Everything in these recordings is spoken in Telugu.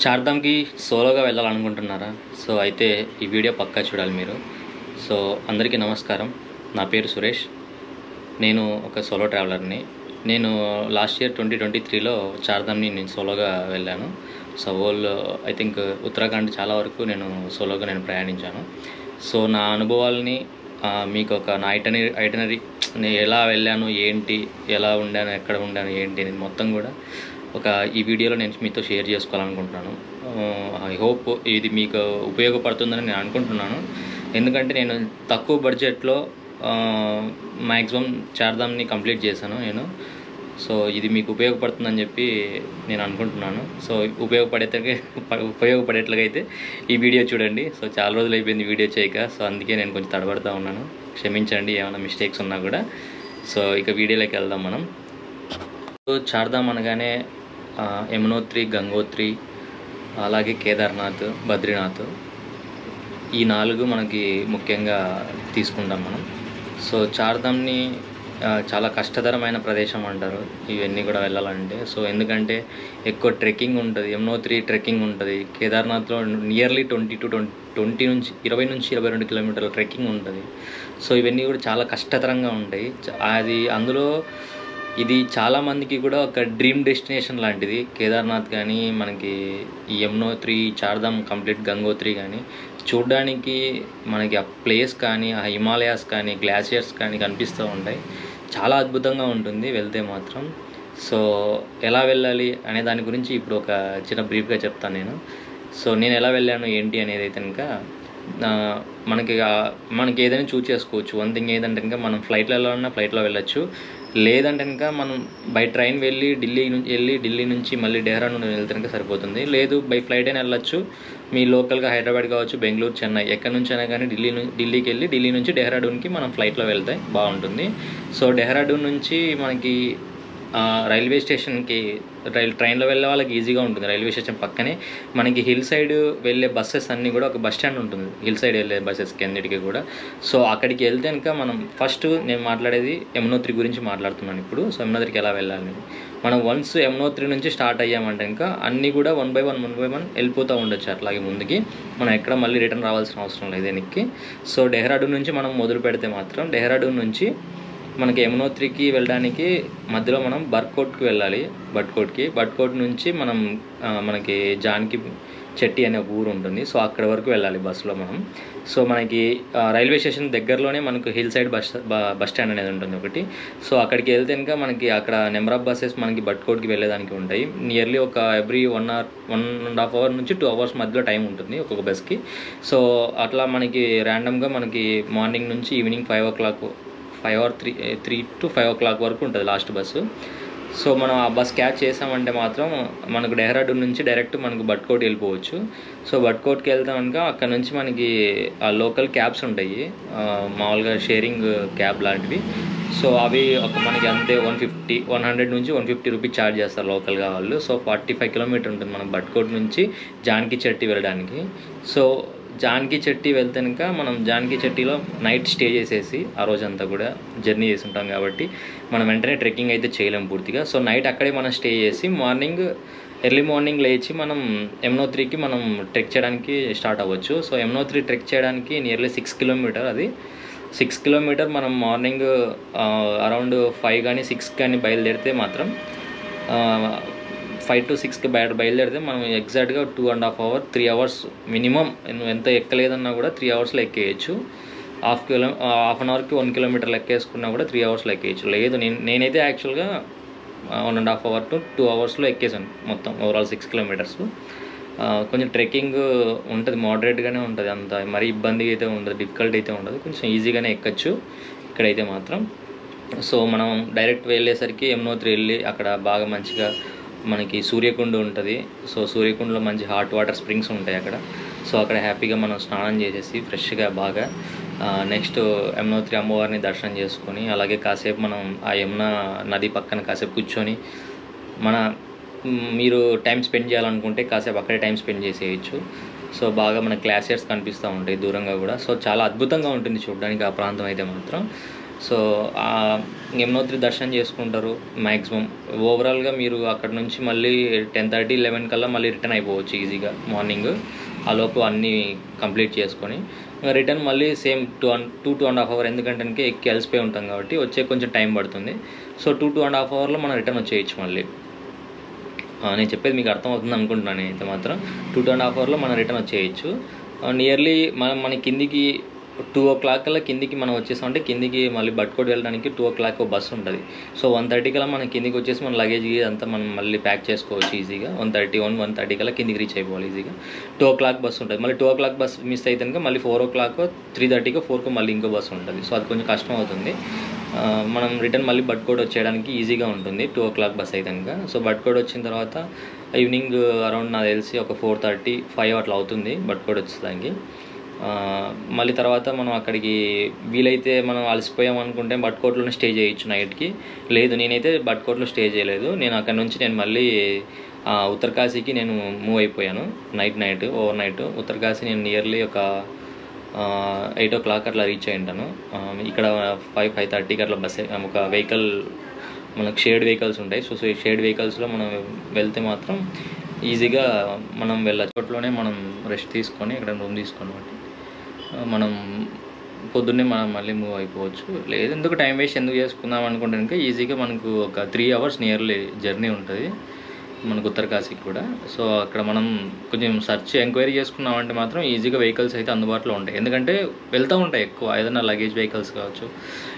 చార్ధామ్‌కి సోలోగా వెళ్ళాలనుకుంటున్నారా? సో, అయితే ఈ వీడియో పక్కా చూడాలి మీరు. సో, అందరికీ నమస్కారం. నా పేరు సురేష్. నేను ఒక సోలో ట్రావెలర్‌ని. నేను లాస్ట్ ఇయర్ 2023లో చార్ధామ్‌ని నేను సోలోగా వెళ్ళాను. సో, ఐ థింక్ ఉత్తరాఖండ్ చాలా వరకు నేను ప్రయాణించాను. సో, నా అనుభవాల్ని మీకు నా ఐటినరీ నేను ఎలా వెళ్ళాను, ఏంటి, ఎలా ఉండాను, ఎక్కడ ఉండాను, ఏంటి అనేది మొత్తం కూడా ఈ వీడియోలో నేను మీతో షేర్ చేసుకోవాలనుకుంటున్నాను. ఐ హోప్ ఇది మీకు ఉపయోగపడుతుందని నేను అనుకుంటున్నాను. ఎందుకంటే నేను తక్కువ బడ్జెట్లో మ్యాక్సిమం చార్ధామ్ని కంప్లీట్ చేశాను నేను. సో ఇది మీకు ఉపయోగపడుతుందని చెప్పి నేను అనుకుంటున్నాను. సో ఉపయోగపడేట్లుగా అయితే ఈ వీడియో చూడండి. సో చాలా రోజులు అయిపోయింది వీడియో చేయక. సో అందుకే నేను కొంచెం తడబడుతూ ఉన్నాను, క్షమించండి ఏమైనా మిస్టేక్స్ ఉన్నా కూడా. సో ఇక వీడియోలోకి వెళ్దాం మనం. చార్ధామ్ అనగానే యమునోత్రి, గంగోత్రి, అలాగే కేదార్నాథ్, బద్రీనాథ్, ఈ 4 మనకి ముఖ్యంగా తీసుకుంటాం మనం. సో చార్ధామ్ని చాలా కష్టతరమైన ప్రదేశం అంటారు ఇవన్నీ కూడా వెళ్ళాలంటే. సో ఎందుకంటే ఎక్కువ ట్రెక్కింగ్ ఉంటుంది, యమునోత్రి ట్రెక్కింగ్ ఉంటుంది, కేదార్నాథ్లో నియర్లీ 20 నుంచి 22 కిలోమీటర్ల ట్రెక్కింగ్ ఉంటుంది. సో ఇవన్నీ కూడా చాలా కష్టతరంగా ఉంటాయి. అందులో ఇది చాలామందికి కూడా ఒక డ్రీమ్ డెస్టినేషన్ లాంటిది. కేదార్నాథ్ కానీ, మనకి ఈ యమునోత్రి, చార్ధామ్ కంప్లీట్, గంగోత్రి కానీ చూడడానికి మనకి ఆ ప్లేస్ కానీ, ఆ హిమాలయాస్ కానీ, గ్లాషియర్స్ కానీ కనిపిస్తూ ఉంటాయి. చాలా అద్భుతంగా ఉంటుంది వెళ్తే మాత్రం. సో ఎలా వెళ్ళాలి అనే దాని గురించి ఇప్పుడు ఒక చిన్న బ్రీఫ్గా చెప్తాను నేను. సో నేను ఎలా వెళ్ళాను ఏంటి అనేది అయితే కనుక మనకి ఏదైనా చూస్ చేసుకోవచ్చు. వన్ థింగ్ ఏదంటే కనుక మనం ఫ్లైట్లో వెళ్ళాలన్నా ఫ్లైట్లో వెళ్ళచ్చు. లేదంటే కనుక మనం బై ట్రైన్ వెళ్ళి ఢిల్లీ నుంచి మళ్ళీ డెహ్రాడూన్ వెళ్తే కనుక సరిపోతుంది. లేదు బై ఫ్లైట్ అయినా వెళ్ళచ్చు. మీ లోకల్గా హైదరాబాద్ కావచ్చు, బెంగళూరు, చెన్నై ఎక్కడి నుంచి అయినా కానీ ఢిల్లీకి వెళ్ళి ఢిల్లీ నుంచి డెహ్రాడూన్కి మనం ఫ్లైట్లో వెళ్తే బాగుంటుంది. సో డెహ్రాడూన్ నుంచి మనకి రైల్వే స్టేషన్కి ట్రైన్లో వెళ్ళే వాళ్ళకి ఈజీగా ఉంటుంది. రైల్వే స్టేషన్ పక్కనే మనకి హిల్ సైడ్ వెళ్ళే బస్సెస్ అన్నీ కూడా ఒక బస్ స్టాండ్ ఉంటుంది, హిల్ సైడ్ వెళ్ళే బస్సెస్కి అన్నిటికీ కూడా. సో అక్కడికి వెళ్తే కనుక మనం ఫస్ట్ నేను మాట్లాడేది యమునోత్రి గురించి మాట్లాడుతున్నాను ఇప్పుడు. సో యమునోత్రికి ఎలా వెళ్ళాలి, మనం వన్స్ యమునోత్రి నుంచి స్టార్ట్ అయ్యామంటే ఇంకా అన్నీ కూడా వన్ బై వన్ వెళ్ళిపోతూ ఉండొచ్చు అట్లాగే ముందుకి. మనం ఎక్కడ మళ్ళీ రిటర్న్ రావాల్సిన అవసరం లేదు దీనికి. సో డెహ్రాడూన్ నుంచి మనం మొదలు పెడితే మాత్రం డెహ్రాడూన్ నుంచి మనకి యమునోత్రికి వెళ్ళడానికి మధ్యలో మనం బర్కోట్కి వెళ్ళాలి. బట్కోట్ నుంచి మనకి జాన్కి చెట్టి అనే ఒక ఊరు ఉంటుంది. సో అక్కడ వరకు వెళ్ళాలి బస్సులో మనం. సో మనకి రైల్వే స్టేషన్ దగ్గరలోనే మనకు హిల్ సైడ్ బస్ స్టాండ్ అనేది ఉంటుంది ఒకటి. సో అక్కడికి వెళ్తే కనుక మనకి అక్కడ నెంబర్ ఆఫ్ బస్సెస్ మనకి బట్కోట్కి వెళ్ళేదానికి ఉంటాయి. నియర్లీ ఒక ఎవ్రీ 1.5 అవర్ నుంచి 2 అవర్స్ మధ్యలో టైం ఉంటుంది ఒక్కొక్క బస్కి. సో అట్లా మనకి ర్యాండమ్గా మనకి మార్నింగ్ నుంచి ఈవినింగ్ 5 o'clock 3 to 5 o'clock వరకు ఉంటుంది లాస్ట్ బస్సు. సో మనం ఆ బస్ క్యాచ్ చేసామంటే మాత్రం మనకు డెహ్రాడూన్ నుంచి డైరెక్ట్ మనకు బట్కోట్ వెళ్ళిపోవచ్చు. సో బట్కోట్కి వెళ్తాం కనుక అక్కడ నుంచి మనకి ఆ లోకల్ క్యాబ్స్ ఉంటాయి, మామూలుగా షేరింగ్ క్యాబ్ లాంటివి. సో అవి మనకి అంతే 100 నుంచి 150 రూపీస్ ఛార్జ్ చేస్తారు లోకల్గా వాళ్ళు. సో 45 కిలోమీటర్ ఉంటుంది మనం బట్కోట్ నుంచి జాన్కి చెట్టి వెళ్ళడానికి. సో జాన్కి చెట్టి వెళ్తే కనుక మనం జాన్కి చెట్టిలో నైట్ స్టే చేసేసి ఆ రోజంతా కూడా జర్నీ చేసి ఉంటాం కాబట్టి మనం వెంటనే ట్రెక్కింగ్ అయితే చేయలేము పూర్తిగా. సో నైట్ అక్కడే మనం స్టే చేసి ఎర్లీ మార్నింగ్ లేచి మనం యమునోత్రికి మనం ట్రెక్ చేయడానికి స్టార్ట్ అవ్వచ్చు. సో యమునోత్రి ట్రెక్ చేయడానికి నియర్లీ 6 కిలోమీటర్. అది 6 కిలోమీటర్ మనం మార్నింగ్ అరౌండ్ 5 కానీ 6 కానీ బయలుదేరితే మాత్రం 5 to 6కి బయలుదేరితే మనం ఎగ్జాక్ట్గా 2.5 hour 3 hours మినిమం. ఎంత ఎక్కలేదన్నా కూడా 3 అవర్స్లో ఎక్కేయచ్చు. హాఫ్ అన్ అవర్కి 1 కిలోమీటర్ ఎక్కేసుకున్నా కూడా 3 అవర్స్లో ఎక్కేయచ్చు. లేదు నేనైతే యాక్చువల్గా 1.5 hour to 2 అవర్స్లో ఎక్కేసాను మొత్తం ఓవరాల్ 6 కిలోమీటర్స్. కొంచెం ట్రెక్కింగ్ ఉంటుంది, మోడరేట్గానే ఉంటుంది, అంత మరీ ఇబ్బంది అయితే ఉండదు, డిఫికల్ట్ అయితే ఉండదు, కొంచెం ఈజీగానే ఎక్కచ్చు ఇక్కడైతే మాత్రం. సో మనం డైరెక్ట్ వెళ్ళేసరికి యమునోత్రి వెళ్ళి అక్కడ బాగా మంచిగా మనకి సూర్యకుండ ఉంటుంది. సో సూర్యకుండలో మంచి హాట్ వాటర్ స్ప్రింగ్స్ ఉంటాయి అక్కడ. సో అక్కడ హ్యాపీగా మనం స్నానం చేసేసి ఫ్రెష్గా బాగా నెక్స్ట్ యమునోత్రి అమ్మవారిని దర్శనం చేసుకొని అలాగే కాసేపు మనం ఆ యమునా నది పక్కన కాసేపు కూర్చొని మీరు టైం స్పెండ్ చేయాలనుకుంటే కాసేపు అక్కడే టైం స్పెండ్ చేసేయచ్చు. సో బాగా మన గ్లాషియర్స్ కనిపిస్తూ ఉంటాయి దూరంగా కూడా. సో చాలా అద్భుతంగా ఉంటుంది చూడడానికి ఆ ప్రాంతం అయితే మాత్రం. సో యమునోత్రి దర్శనం చేసుకుంటారు మ్యాక్సిమం. ఓవరాల్గా మీరు అక్కడ నుంచి మళ్ళీ 10:30, 11 కల్లా మళ్ళీ రిటర్న్ అయిపోవచ్చు ఈజీగా మార్నింగ్. ఆ లోపు అన్నీ కంప్లీట్ చేసుకొని రిటర్న్ మళ్ళీ సేమ్ 2.5 అవర్, ఎందుకంటే ఎక్కి అలసిపోయి ఉంటాం కాబట్టి వచ్చే కొంచెం టైం పడుతుంది. సో 2.5 అవర్లో మనం రిటర్న్ వచ్చేయచ్చు మళ్ళీ. నేను చెప్పేది మీకు అర్థమవుతుంది అనుకుంటున్నాను. అయితే మాత్రం 2.5 అవర్లో మనం రిటర్న్ వచ్చేయచ్చు. నియర్లీ మన కిందికి 2 o'clock కల్లా కిందికి మనం వచ్చేసామంటే కిందికి మళ్ళీ భట్కోట్ వెళ్ళడానికి 2 o'clock బస్సు ఉంటుంది. సో 1:30 కల్లా మనం కిందికి వచ్చేసి మన లగేజ్ అంతా మనం మళ్ళీ ప్యాక్ చేసుకోవచ్చు ఈజీగా. 1:30 కల్లా కిందికి రీచ్ అయిపోవాలి ఈజీగా. 2 o'clock బస్సు ఉంటుంది. మళ్ళీ 2 o'clock బస్ మిస్ అయితే కనుక మళ్ళీ 4 o'clock, 3:30, 4కు మళ్ళీ ఇంకో బస్సు ఉంటుంది. సో అది కొంచెం కష్టం అవుతుంది. మనం రిటర్న్ మళ్ళీ భట్కోట్ వచ్చేయడానికి ఈజీగా ఉంటుంది 2 o'clock బస్ అయితే కనుక. సో భట్కోట్ వచ్చిన తర్వాత ఈవినింగ్ అరౌండ్ నాకు తెలిసి ఒక 4:30, 5 అట్లా అవుతుంది భట్కోట్ వచ్చేదానికి. మళ్ళీ తర్వాత మనం అక్కడికి వీలైతే మనం అలసిపోయాం అనుకుంటే భట్కోట్లోనే స్టే చేయొచ్చు నైట్కి. లేదు, నేనైతే భట్కోట్లో స్టే చేయలేదు. నేను అక్కడ నుంచి మళ్ళీ ఉత్తరకాశీకి నేను మూవ్ అయిపోయాను. ఓవర్ నైట్ ఉత్తరకాశీ నేను నియర్లీ ఒక 8 o'clock అట్లా రీచ్ అయి ఉంటాను. ఇక్కడ 5:30కి అట్లా ఒక వెహికల్, మనకు షేర్డ్ వెహికల్స్ ఉంటాయి. సో షేర్డ్ వెహికల్స్లో మనం వెళ్తే మాత్రం ఈజీగా మనం వెళ్ళొచ్చులోనే మనం రెస్ట్ తీసుకొని ఇక్కడ రూమ్ తీసుకొని మనం పొద్దున్నే మనం మళ్ళీ మూవ్ అయిపోవచ్చు. లేదు, ఎందుకు టైం వేస్ట్ ఎందుకు చేసుకుందాం అనుకుంటే కనుక ఈజీగా మనకు ఒక 3 hours నియర్లీ జర్నీ ఉంటుంది మనకు ఉత్తరకాశీకి కూడా. సో అక్కడ మనం కొంచెం ఎంక్వైరీ చేసుకున్నామంటే మాత్రం ఈజీగా వెహికల్స్ అయితే అందుబాటులో ఉంటాయి. ఎందుకంటే వెళ్తూ ఉంటాయి ఎక్కువ, ఏదైనా లగేజ్ వెహికల్స్ కావచ్చు,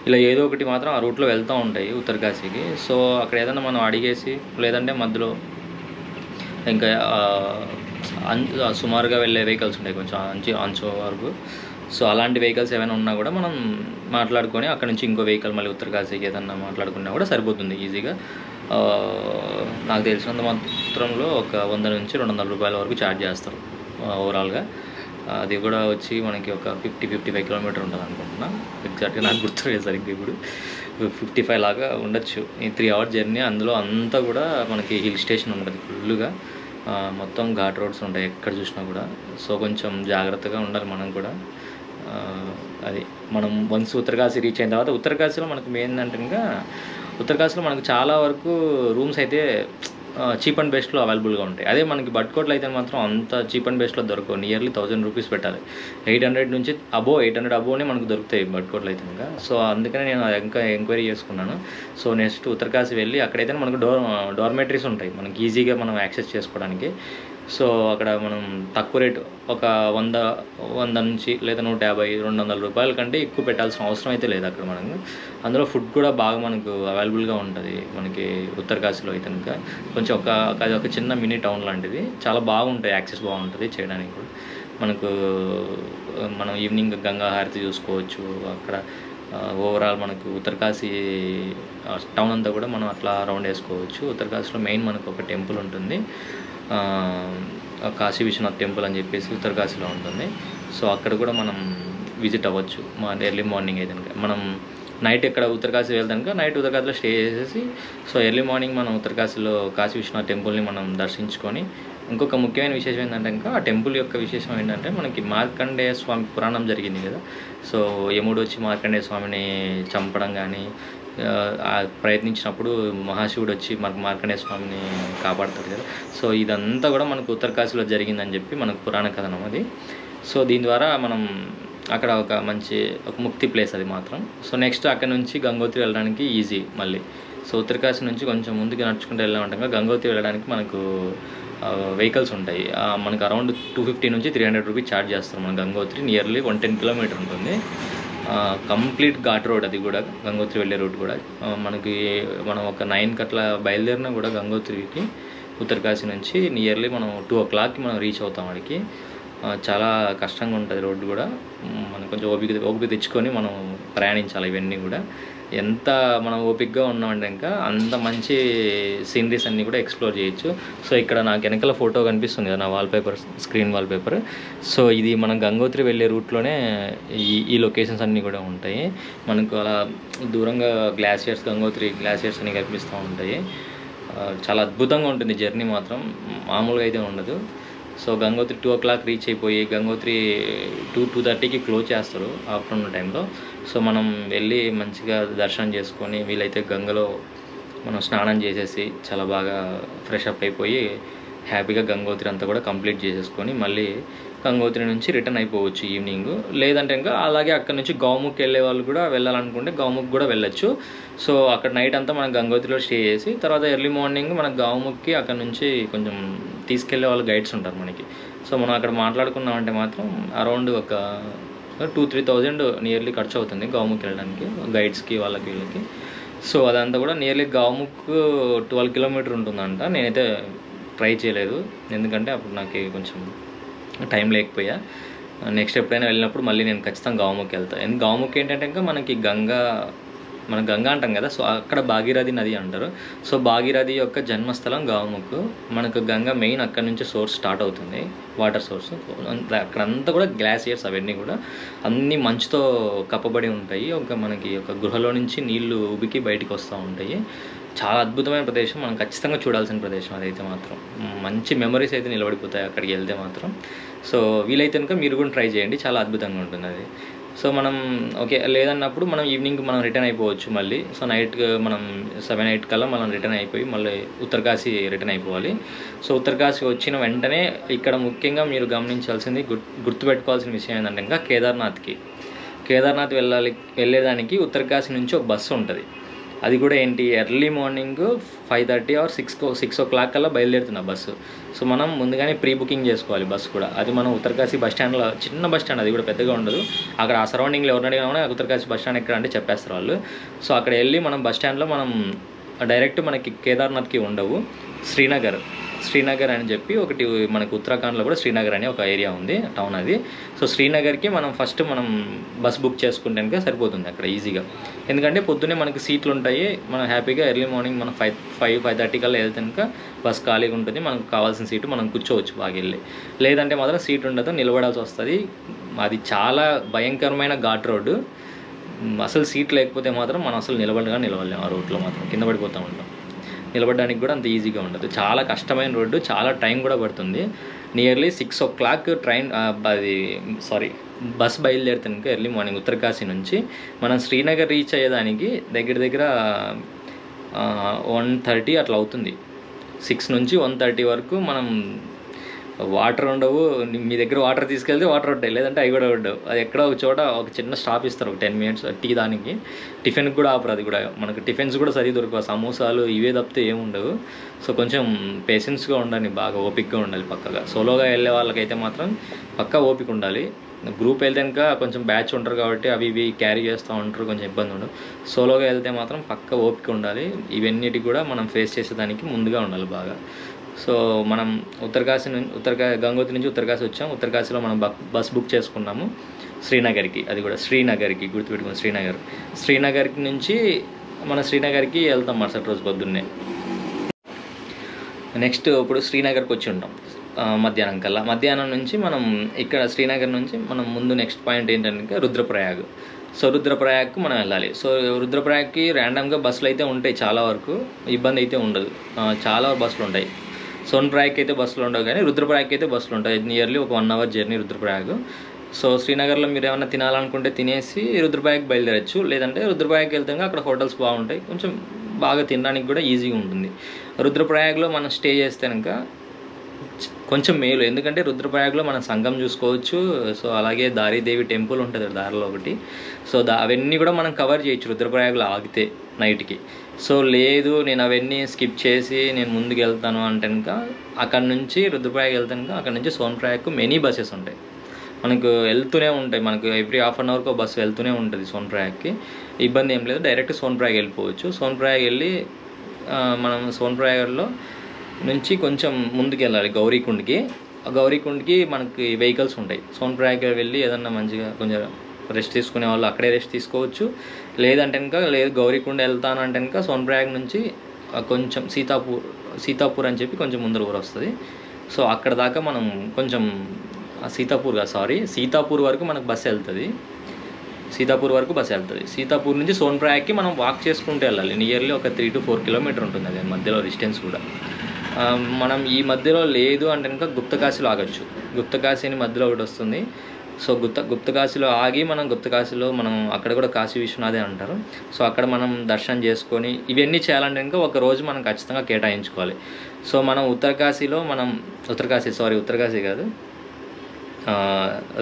ఇలా ఏదో ఒకటి మాత్రం ఆ రూట్లో వెళ్తూ ఉంటాయి ఉత్తరకాశీకి. సో అక్కడ ఏదైనా మనం అడిగేసి, లేదంటే మధ్యలో ఇంకా సుమారుగా వెళ్ళే వెహికల్స్ ఉంటాయి కొంచెం అంచు వరకు. సో అలాంటి వెహికల్స్ ఏమైనా ఉన్నా కూడా మనం మాట్లాడుకొని అక్కడ నుంచి ఇంకో వెహికల్ మళ్ళీ ఉత్తరకాశీకి ఏదన్నా మాట్లాడుకున్నా కూడా సరిపోతుంది ఈజీగా. నాకు తెలిసినంత మాత్రంలో ఒక 100 నుంచి 200 రూపాయల వరకు ఛార్జ్ చేస్తారు ఓవరాల్గా. అది కూడా వచ్చి మనకి ఒక 55 కిలోమీటర్ ఉంటుంది అనుకుంటున్నా. ఎగ్జాక్ట్గా నాకు గుర్తులేదు సరిగ్గా, ఇప్పుడు 55 లాగా ఉండొచ్చు. ఈ 3 hour జర్నీ. అందులో అంతా కూడా మనకి హిల్ స్టేషన్ ఉంటుంది ఫుల్గా. మొత్తం ఘాట్ రోడ్స్ ఉంటాయి ఎక్కడ చూసినా కూడా. సో కొంచెం జాగ్రత్తగా ఉండాలి మనం కూడా. అది మనం వన్స్ ఉత్తరకాశీ రీచ్ అయిన తర్వాత ఉత్తరకాశీలో మనకు మెయిన్ అంటే ఇంకా ఉత్తరకాశీలో మనకు చాలా వరకు రూమ్స్ అయితే చీప్ అండ్ బెస్ట్లో అవైలబుల్గా ఉంటాయి. అదే మనకి భట్కోట్లో అయితే మాత్రం అంత చీప్ అండ్ బెస్ట్లో దొరకవు. నియర్లీ 1000 రూపీస్ పెట్టాలి. 800 నుంచి 800 అబోనే మనకు దొరుకుతాయి భట్కోట్లో అయితే ఇంకా. సో అందుకనే నేను ఇంకా ఎంక్వైరీ చేసుకున్నాను. సో నెక్స్ట్ ఉత్తరకాశీ వెళ్ళి అక్కడైతే మనకు డార్మెటరీస్ ఉంటాయి మనకి ఈజీగా మనం యాక్సెస్ చేసుకోవడానికి. సో అక్కడ మనం తక్కువ రేటు ఒక 100 నుంచి లేదా 150, 200 రూపాయల కంటే ఎక్కువ పెట్టాల్సిన అవసరం అయితే లేదు అక్కడ మనకు. అందులో ఫుడ్ కూడా బాగా మనకు అవైలబుల్గా ఉంటుంది మనకి ఉత్తరకాశీలో అయితే కనుక. కొంచెం అది ఒక చిన్న మినీ టౌన్ లాంటిది. చాలా బాగుంటాయి, యాక్సెస్ బాగుంటుంది చేయడానికి కూడా. మనం ఈవినింగ్ గంగా హారతి చూసుకోవచ్చు అక్కడ. ఓవరాల్ మనకు ఉత్తరకాశీ టౌన్ అంతా కూడా మనం అట్లా రౌండ్ వేసుకోవచ్చు. ఉత్తరకాశీలో మెయిన్ మనకు ఒక టెంపుల్ ఉంటుంది, కాశీ విశ్వనాథ్ టెంపుల్ అని చెప్పేసి ఉత్తరకాశీలో ఉంటుంది. సో అక్కడ కూడా మనం విజిట్ అవ్వచ్చు ఎర్లీ మార్నింగ్ అయితే కనుక. మనం నైట్ ఎక్కడ ఉత్తరకాశీ వెళ్తాక నైట్ ఉత్తరకాశీలో స్టే చేసేసి సో ఎర్లీ మార్నింగ్ మనం ఉత్తరకాశీలో కాశీ విశ్వనాథ్ టెంపుల్ని మనం దర్శించుకొని. ఇంకొక ముఖ్యమైన విశేషం ఏంటంటే ఇంకా ఆ టెంపుల్ యొక్క విశేషం ఏంటంటే మనకి మార్కండేయ స్వామి పురాణం జరిగింది కదా. సో యముడు వచ్చి మార్కండేయ స్వామిని చంపడం కానీ ప్రయత్నించినప్పుడు మహాశివుడు వచ్చి మనకు మార్కండేయ స్వామిని కాపాడతాడు కదా. సో ఇదంతా కూడా మనకు ఉత్తరకాశీలో జరిగిందని చెప్పి మనకు పురాణ కథనం అది. సో దీని ద్వారా మనం అక్కడ ఒక ముక్తి ప్లేస్ అది మాత్రం. సో నెక్స్ట్ అక్కడ నుంచి గంగోత్రి వెళ్ళడానికి ఈజీ మళ్ళీ. సో ఉత్తరకాశీ నుంచి కొంచెం ముందుకు నడుచుకుంటూ వెళ్ళామంటే గంగోత్రి వెళ్ళడానికి మనకు వెహికల్స్ ఉంటాయి. మనకు అరౌండ్ 250 నుంచి 300 రూపీస్ ఛార్జ్ చేస్తారు మన గంగోత్రి. నియర్లీ 110 కిలోమీటర్ ఉంటుంది. కంప్లీట్ ఘాట్ రోడ్ అది కూడా, గంగోత్రి వెళ్ళే రూట్ కూడా. మనం ఒక 9 అట్లా బయలుదేరినా కూడా గంగోత్రికి ఉత్తరకాశీ నుంచి నియర్లీ మనం 2 o'clockకి మనం రీచ్ అవుతాం అక్కడికి. చాలా కష్టంగా ఉంటుంది రోడ్డు కూడా. మనం కొంచెం ఓపిక తెచ్చుకొని మనం ప్రయాణించాలి. ఇవన్నీ కూడా ఎంత మనం ఓపికగా ఉన్నామంటే ఇంకా అంత మంచి సీనరీస్ అన్నీ కూడా ఎక్స్ప్లోర్ చేయొచ్చు. సో ఇక్కడ నాకు వెనకాల ఫోటో కనిపిస్తుంది కదా, నా స్క్రీన్ వాల్పేపర్. సో ఇది మనం గంగోత్రి వెళ్ళే రూట్లోనే ఈ లొకేషన్స్ అన్నీ కూడా ఉంటాయి మనకు. అలా దూరంగా గంగోత్రి గ్లాసియర్స్ అన్నీ కనిపిస్తూ ఉంటాయి. చాలా అద్భుతంగా ఉంటుంది జర్నీ మాత్రం, మామూలుగా అయితే ఉండదు. సో గంగోత్రి 2 o'clock రీచ్ అయిపోయి గంగోత్రి 2:30కి క్లోజ్ చేస్తారు ఆఫ్టర్నూన్ టైంలో. సో మనం వెళ్ళి మంచిగా దర్శనం చేసుకొని వీలైతే గంగలో మనం స్నానం చేసేసి చాలా బాగా ఫ్రెష్ అప్ అయిపోయి హ్యాపీగా గంగోత్రి అంతా కూడా కంప్లీట్ చేసేసుకొని మళ్ళీ గంగోత్రి నుంచి రిటర్న్ అయిపోవచ్చు ఈవినింగ్. లేదంటే ఇంకా అలాగే అక్కడ నుంచి గౌముఖ్ వెళ్ళే వాళ్ళు కూడా వెళ్ళాలనుకుంటే గౌముఖ్ కూడా వెళ్ళొచ్చు. సో అక్కడ నైట్ అంతా మనం గంగోత్రిలో స్టే చేసి తర్వాత ఎర్లీ మార్నింగ్ మన గౌముఖ్కి అక్కడ నుంచి కొంచెం తీసుకెళ్లే వాళ్ళు గైడ్స్ ఉంటారు మనకి. సో మనం అక్కడ మాట్లాడుకున్నామంటే మాత్రం అరౌండ్ ఒక 2-3,000 నియర్లీ ఖర్చు అవుతుంది గౌముఖ్ వెళ్ళడానికి గైడ్స్కి వాళ్ళకి వీళ్ళకి. సో అదంతా కూడా నియర్లీ గౌముఖ్ 12 kilometers ఉంటుందంట. నేనైతే ట్రై చేయలేదు ఎందుకంటే అప్పుడు నాకు కొంచెం టైం లేకపోయా. నెక్స్ట్ ఎప్పుడైనా వెళ్ళినప్పుడు మళ్ళీ నేను ఖచ్చితంగా గౌముఖ్ వెళ్తాను. గౌముఖ్ ఏంటంటే ఇంకా మనకి మన గంగా అంటాం కదా, సో అక్కడ భాగీరథి నది అంటారు. సో భాగీరథి యొక్క జన్మస్థలం గౌముఖ్. మనకు గంగా మెయిన్ అక్కడ నుంచి సోర్స్ స్టార్ట్ అవుతుంది, వాటర్ సోర్స్. అక్కడంతా కూడా గ్లాసియర్స్ అవన్నీ కూడా అన్నీ మంచుతో కప్పబడి ఉంటాయి. మనకి ఒక గృహలో నుంచి నీళ్లు ఉబికి బయటికి వస్తూ ఉంటాయి. చాలా అద్భుతమైన ప్రదేశం, మనం ఖచ్చితంగా చూడాల్సిన ప్రదేశం అదైతే మాత్రం. మంచి మెమరీస్ అయితే నిలబడిపోతాయి అక్కడికి వెళ్తే మాత్రం. సో వీలైతే కనుక మీరు కూడా ట్రై చేయండి, చాలా అద్భుతంగా ఉంటుంది అది. సో మనం ఓకే లేదన్నప్పుడు మనం ఈవినింగ్ మనం రిటర్న్ అయిపోవచ్చు మళ్ళీ. సో నైట్ మనం 7-8 కల్లా మనం రిటర్న్ అయిపోయి మళ్ళీ ఉత్తరకాశీ రిటర్న్ అయిపోవాలి. సో ఉత్తరకాశీ వచ్చిన వెంటనే ఇక్కడ ముఖ్యంగా మీరు గమనించాల్సింది గుర్తుపెట్టుకోవాల్సిన విషయం ఏంటంటే ఇంకా కేదార్నాథ్ వెళ్ళేదానికి ఉత్తరకాశీ నుంచి ఒక బస్సు ఉంటుంది. అది కూడా ఏంటి ఎర్లీ మార్నింగ్ 5:30 or 6 o'clock కల్లా బయలుదేరుతుంది ఆ బస్సు. సో మనం ముందుగానే ప్రీ బుకింగ్ చేసుకోవాలి బస్సు కూడా. అది మనం ఉత్తరకాశీ బస్ స్టాండ్లో, చిన్న బస్ స్టాండ్, అది కూడా పెద్దగా ఉండదు. అక్కడ ఆ సరౌండింగ్లో ఎవరిని అడిగినా కూడా ఉత్తరకాశీ బస్ స్టాండ్ ఎక్కడ అంటే చెప్పేస్తారు వాళ్ళు. సో అక్కడ వెళ్ళి మనం బస్ స్టాండ్లో మనం డైరెక్ట్ మనకి కేదార్నాథ్కి ఉండవు, శ్రీనగర్ అని చెప్పి ఒకటి మనకు ఉత్తరాఖండ్లో కూడా శ్రీనగర్ అనే ఒక ఏరియా ఉంది, టౌన్ అది. సో శ్రీనగర్కి మనం ఫస్ట్ బస్ బుక్ చేసుకుంటే కనుక సరిపోతుంది అక్కడ ఈజీగా. ఎందుకంటే పొద్దున్నే మనకి సీట్లు ఉంటాయి, మనం హ్యాపీగా ఎర్లీ మార్నింగ్ మనం 5:30 కల్లా వెళ్తే కనుక బస్ ఖాళీగా ఉంటుంది, మనకు కావాల్సిన సీటు మనం కూర్చోవచ్చు బాగా వెళ్ళి. లేదంటే మాత్రం సీట్ ఉండదు, నిలబడాల్సి వస్తుంది. అది చాలా భయంకరమైన ఘాట్ రోడ్డు. అసలు సీట్ లేకపోతే మాత్రం మనం అసలు నిలవలేము ఆ రోడ్లో మాత్రం, కింద పడిపోతూ ఉంటాం. నిలబడడానికి కూడా అంత ఈజీగా ఉండదు, చాలా కష్టమైన రోడ్డు, చాలా టైం కూడా పడుతుంది. నియర్లీ 6 o'clock బస్ బయలుదేరితే కనుక ఎర్లీ మార్నింగ్ ఉత్తరకాశీ నుంచి మనం శ్రీనగర్ రీచ్ అయ్యేదానికి దగ్గర 1:30 అట్లా అవుతుంది. 6 నుంచి 1:30 వరకు మనం వాటర్ ఉండవు. మీ దగ్గర వాటర్ తీసుకెళ్తే వాటర్ ఉంటాయి, లేదంటే అవి కూడా ఉండవు. అది ఎక్కడో ఒక చోట ఒక చిన్న స్టాప్ ఇస్తారు, ఒక 10 minutes టీ దానికి. టిఫిన్కి కూడా ఆపరు, అది కూడా మనకు టిఫిన్స్ కూడా సరిగ్గా దొరకవు, సమోసాలు ఇవే తప్పితే ఏముండవు. సో కొంచెం పేషెన్స్గా ఉండాలి, బాగా ఓపికగా ఉండాలి పక్కగా. సోలోగా వెళ్ళే వాళ్ళకైతే మాత్రం పక్కా ఓపిక ఉండాలి. గ్రూప్ వెళ్తే కనుక కొంచెం బ్యాచ్ ఉంటారు కాబట్టి అవి ఇవి క్యారీ చేస్తూ ఉంటారు, కొంచెం ఇబ్బంది ఉండదు. సోలోగా వెళ్తే మాత్రం పక్కా ఓపిక ఉండాలి. ఇవన్నిటి కూడా మనం ఫేస్ చేసేదానికి ముందుగా ఉండాలి బాగా. సో మనం గంగోత్రి నుంచి ఉత్తరకాశీ వచ్చాం. ఉత్తరకాశీలో మనం బస్ బుక్ చేసుకున్నాము శ్రీనగర్కి, అది కూడా శ్రీనగర్కి గుర్తుపెట్టుకుని శ్రీనగర్కి నుంచి మన శ్రీనగర్కి వెళ్తాం మరుసటి రోజు పొద్దున్నే. నెక్స్ట్ ఇప్పుడు శ్రీనగర్కి వచ్చి ఉంటాం మధ్యాహ్నం కల్లా. మధ్యాహ్నం నుంచి మనం ఇక్కడ శ్రీనగర్ నుంచి మనం ముందు నెక్స్ట్ పాయింట్ ఏంటంటే రుద్రప్రయాగ్. సో రుద్రప్రయాగ్కి మనం వెళ్ళాలి. సో రుద్రప్రయాగ్కి ర్యాండమ్గా బస్సులు అయితే ఉంటాయి, చాలా వరకు ఇబ్బంది అయితే ఉండదు, చాలా బస్సులు ఉంటాయి. సోన్ప్రయాగ్కి అయితే బస్సులు ఉండవు, కానీ రుద్రప్రయాగ్కి అయితే బస్సులు ఉంటాయి. నియర్లీ ఒక 1 hour జర్నీ రుద్రప్రయాగ్. సో శ్రీనగర్లో మీరు ఏమైనా తినాలనుకుంటే తినేసి రుద్రప్రయాగ్ బయలుదేరచ్చు. లేదంటే రుద్రప్రయాగ్కి వెళ్తే అక్కడ హోటల్స్ బాగుంటాయి, కొంచెం బాగా తినడానికి కూడా ఈజీగా ఉంటుంది. రుద్రప్రయాగ్లో మనం స్టే చేస్తే కనుక కొంచెం మేలు, ఎందుకంటే రుద్రప్రయాగ్లో మనం సంగం చూసుకోవచ్చు. సో అలాగే దారీదేవి టెంపుల్ ఉంటుంది దారిలో ఒకటి. సో అవన్నీ కూడా మనం కవర్ చేయొచ్చు రుద్రప్రయాగ్లో ఆగితే నైట్కి. సో లేదు నేను అవన్నీ స్కిప్ చేసి నేను ముందుకు వెళ్తాను అంటే కనుక అక్కడ నుంచి రుద్రప్రయాగ్ వెళ్తాను కనుక అక్కడ నుంచి సోన్ప్రయాగ్కు మెనీ బస్సెస్ ఉంటాయి, మనకు వెళ్తూనే ఉంటాయి. మనకు ఎవ్రీ ½ an hourకి బస్సు వెళ్తూనే ఉంటుంది సోన్ప్రయాగ్కి, ఇబ్బంది ఏం లేదు. డైరెక్ట్ సోన్ప్రయాగ్ వెళ్ళిపోవచ్చు. సోన్ప్రయాగ్ వెళ్ళి మనం సోన్ప్రయాగ్లో నుంచి కొంచెం ముందుకు వెళ్ళాలి గౌరీకుండ్కి మనకి వెహికల్స్ ఉంటాయి. సోన్ప్రయాగ్ వెళ్ళి ఏదన్నా మంచిగా కొంచెం రెస్ట్ తీసుకునే వాళ్ళు అక్కడే రెస్ట్ తీసుకోవచ్చు. లేదంటే కనుక గౌరీకుండ్ వెళ్తాను అంటే కనుక సోన్ప్రయాగ్ నుంచి కొంచెం సీతాపూర్ అని చెప్పి కొంచెం ముందర ఊరు వస్తుంది. సో అక్కడ దాకా మనం కొంచెం సీతాపూర్ వరకు మనకు బస్సు వెళ్తుంది. సీతాపూర్ నుంచి సోన్ప్రయాగ్కి మనం వాక్ చేసుకుంటూ వెళ్ళాలి. నియర్లీ ఒక 3 to 4 kilometers ఉంటుంది, అది మధ్యలో డిస్టెన్స్ కూడా. మనం ఈ మధ్యలో లేదు అంటే కనుక గుప్తకాశీలో ఆగొచ్చు. గుప్తకాశీ అని మధ్యలో ఒకటి వస్తుంది. సో గుప్తకాశీలో ఆగి మనం గుప్తకాశీలో మనం అక్కడ కూడా కాశీ విశ్వనాథే అంటారు. సో అక్కడ మనం దర్శనం చేసుకొని ఇవన్నీ చేయాలంటే కనుక ఒక రోజు మనం ఖచ్చితంగా కేటాయించుకోవాలి. సో మనం ఉత్తరకాశీ కాదు,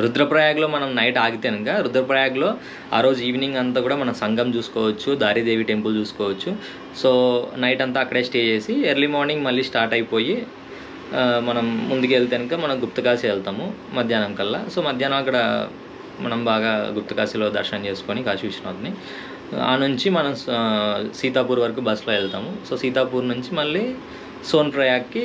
రుద్రప్రయాగ్లో మనం నైట్ ఆగితే కనుక రుద్రప్రయాగ్లో ఆ రోజు ఈవినింగ్ అంతా కూడా మనం సంగం చూసుకోవచ్చు, దారిదేవి టెంపుల్ చూసుకోవచ్చు. సో నైట్ అంతా అక్కడే స్టే చేసి ఎర్లీ మార్నింగ్ మళ్ళీ స్టార్ట్ అయిపోయి మనం ముందుకు వెళ్తే కనుక మనం గుప్తకాశీ వెళ్తాము మధ్యాహ్నం కల్లా. సో మధ్యాహ్నం అక్కడ మనం బాగా గుప్తకాశీలో దర్శనం చేసుకొని కాశీ విశ్వనాథ్ని ఆ నుంచి మనం సీతాపూర్ వరకు బస్సులో వెళ్తాము. సో సీతాపూర్ నుంచి మళ్ళీ సోన్ప్రయాగ్కి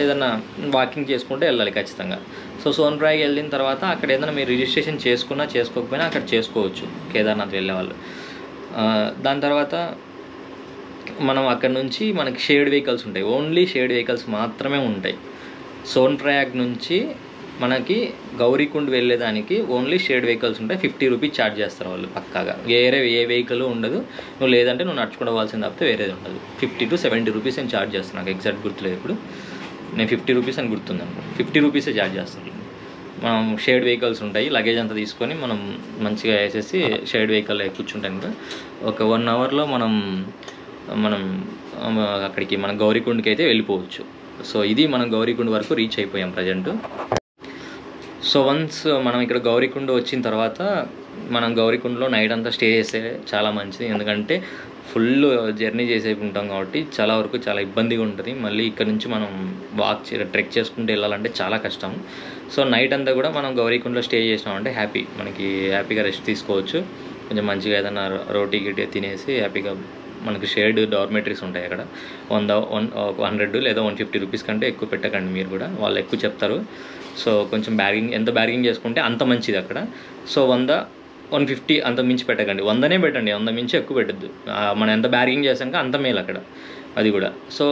ఏదైనా వాకింగ్ చేసుకుంటే వెళ్ళాలి ఖచ్చితంగా. సో సోన్ప్రయాగ్ వెళ్ళిన తర్వాత అక్కడ ఏదైనా మీరు రిజిస్ట్రేషన్ చేసుకున్నా చేసుకోకపోయినా అక్కడ చేసుకోవచ్చు కేదార్నాథ్ వెళ్ళే వాళ్ళు. దాని తర్వాత మనం అక్కడ నుంచి మనకి షేర్డ్ వెహికల్స్ ఉంటాయి, ఓన్లీ షేర్డ్ వెహికల్స్ మాత్రమే ఉంటాయి. సోన్ప్రయాగ్ నుంచి మనకి గౌరీకుండ్ వెళ్ళేదానికి ఓన్లీ షేర్డ్ వెహికల్స్ ఉంటాయి. 50 రూపీస్ ఛార్జ్ చేస్తారు వాళ్ళు పక్కాగా. ఏ వెహికల్ ఉండదు. నువ్వు లేదంటే నువ్వు నడుచుకుంటూ పోవాల్సింది తప్పితే వేరేది ఉండదు. 50 to 70 రూపీస్ అని ఛార్జ్ చేస్తాను, నాకు ఎగ్జాక్ట్ గుర్తులేదు ఇప్పుడు. నేను 50 రూపీస్ అని గుర్తుంది అనుకో, 50 రూపీసే ఛార్జ్ చేస్తాను. మనం షేర్డ్ వెహికల్స్ ఉంటాయి, లగేజ్ అంతా తీసుకొని మనం మంచిగా వేసేసి షేర్డ్ వెహికల్ కూర్చుంటాను. ఒక 1 అవర్లో మనం అక్కడికి మన గౌరీకుండ్కి అయితే వెళ్ళిపోవచ్చు. సో ఇది మనం గౌరీకుండ్ వరకు రీచ్ అయిపోయాం ప్రజెంట్. సో వన్స్ మనం ఇక్కడ గౌరీకుండ్ వచ్చిన తర్వాత మనం గౌరీకుండ్లో నైట్ అంతా స్టే చేస్తే చాలా మంచిది. ఎందుకంటే ఫుల్ జర్నీ చేసే ఉంటాం కాబట్టి చాలా వరకు చాలా ఇబ్బందిగా ఉంటుంది. మళ్ళీ ఇక్కడ నుంచి మనం ట్రెక్ చేసుకుంటూ వెళ్ళాలంటే చాలా కష్టం. సో నైట్ అంతా కూడా మనం గౌరీకుండ్లో స్టే చేసినామంటే హ్యాపీగా రెస్ట్ తీసుకోవచ్చు. కొంచెం మంచిగా ఏదైనా రోటీ గిటీ తినేసి హ్యాపీగా మనకి షేర్డ్ డార్మెటరీస్ ఉంటాయి అక్కడ. 100 లేదా 150 రూపీస్ కంటే ఎక్కువ పెట్టకండి మీరు కూడా, వాళ్ళు ఎక్కువ చెప్తారు. సో కొంచెం ఎంత బ్యార్గింగ్ చేసుకుంటే అంత మంచిది అక్కడ. సో 100, 150 అంత మించి పెట్టకండి, 100నే పెట్టండి, 100 మించి ఎక్కువ పెట్టద్దు. మనం ఎంత బ్యార్గింగ్ చేసాక అంత మేలు అక్కడ, అది కూడా. సో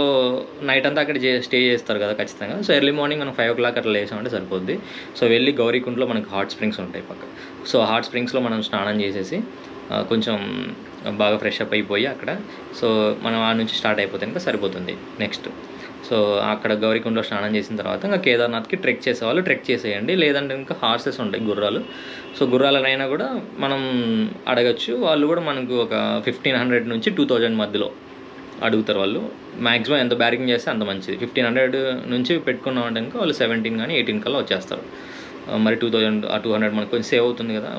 నైట్ అంతా అక్కడ స్టే చేస్తారు కదా ఖచ్చితంగా. సో ఎర్లీ మార్నింగ్ మనం 5 o'clock అట్లా లేసామంటే సరిపోద్ది. సో వెళ్ళి గౌరీకుండ్లో మనకి హాట్ స్ప్రింగ్స్ ఉంటాయి పక్క. సో హాట్ స్ప్రింగ్స్లో మనం స్నానం చేసేసి కొంచెం బాగా ఫ్రెష్ అప్ అయిపోయి అక్కడ సో మనం ఆ నుంచి స్టార్ట్ అయిపోతే ఇంకా సరిపోతుంది నెక్స్ట్. సో అక్కడ గౌరీకుండ్లో స్నానం చేసిన తర్వాత ఇంకా కేదార్నాథ్కి ట్రెక్ చేసేవాళ్ళు ట్రెక్ చేసేయండి. లేదంటే ఇంకా హార్సెస్ ఉంటాయి, గుర్రాలు. సో గుర్రాలనైనా కూడా మనం అడగచ్చు. వాళ్ళు కూడా మనకు ఒక 1500 నుంచి 2000 మధ్యలో అడుగుతారు వాళ్ళు. మ్యాక్సిమం ఎంత బ్యారింగ్ చేస్తే అంత మంచిది. 1500 నుంచి పెట్టుకున్నామంటే ఇంకా వాళ్ళు 17 కానీ 18 కల్లా వచ్చేస్తారు. మరి 200 మనకు కొంచెం సేవ్ అవుతుంది కదా.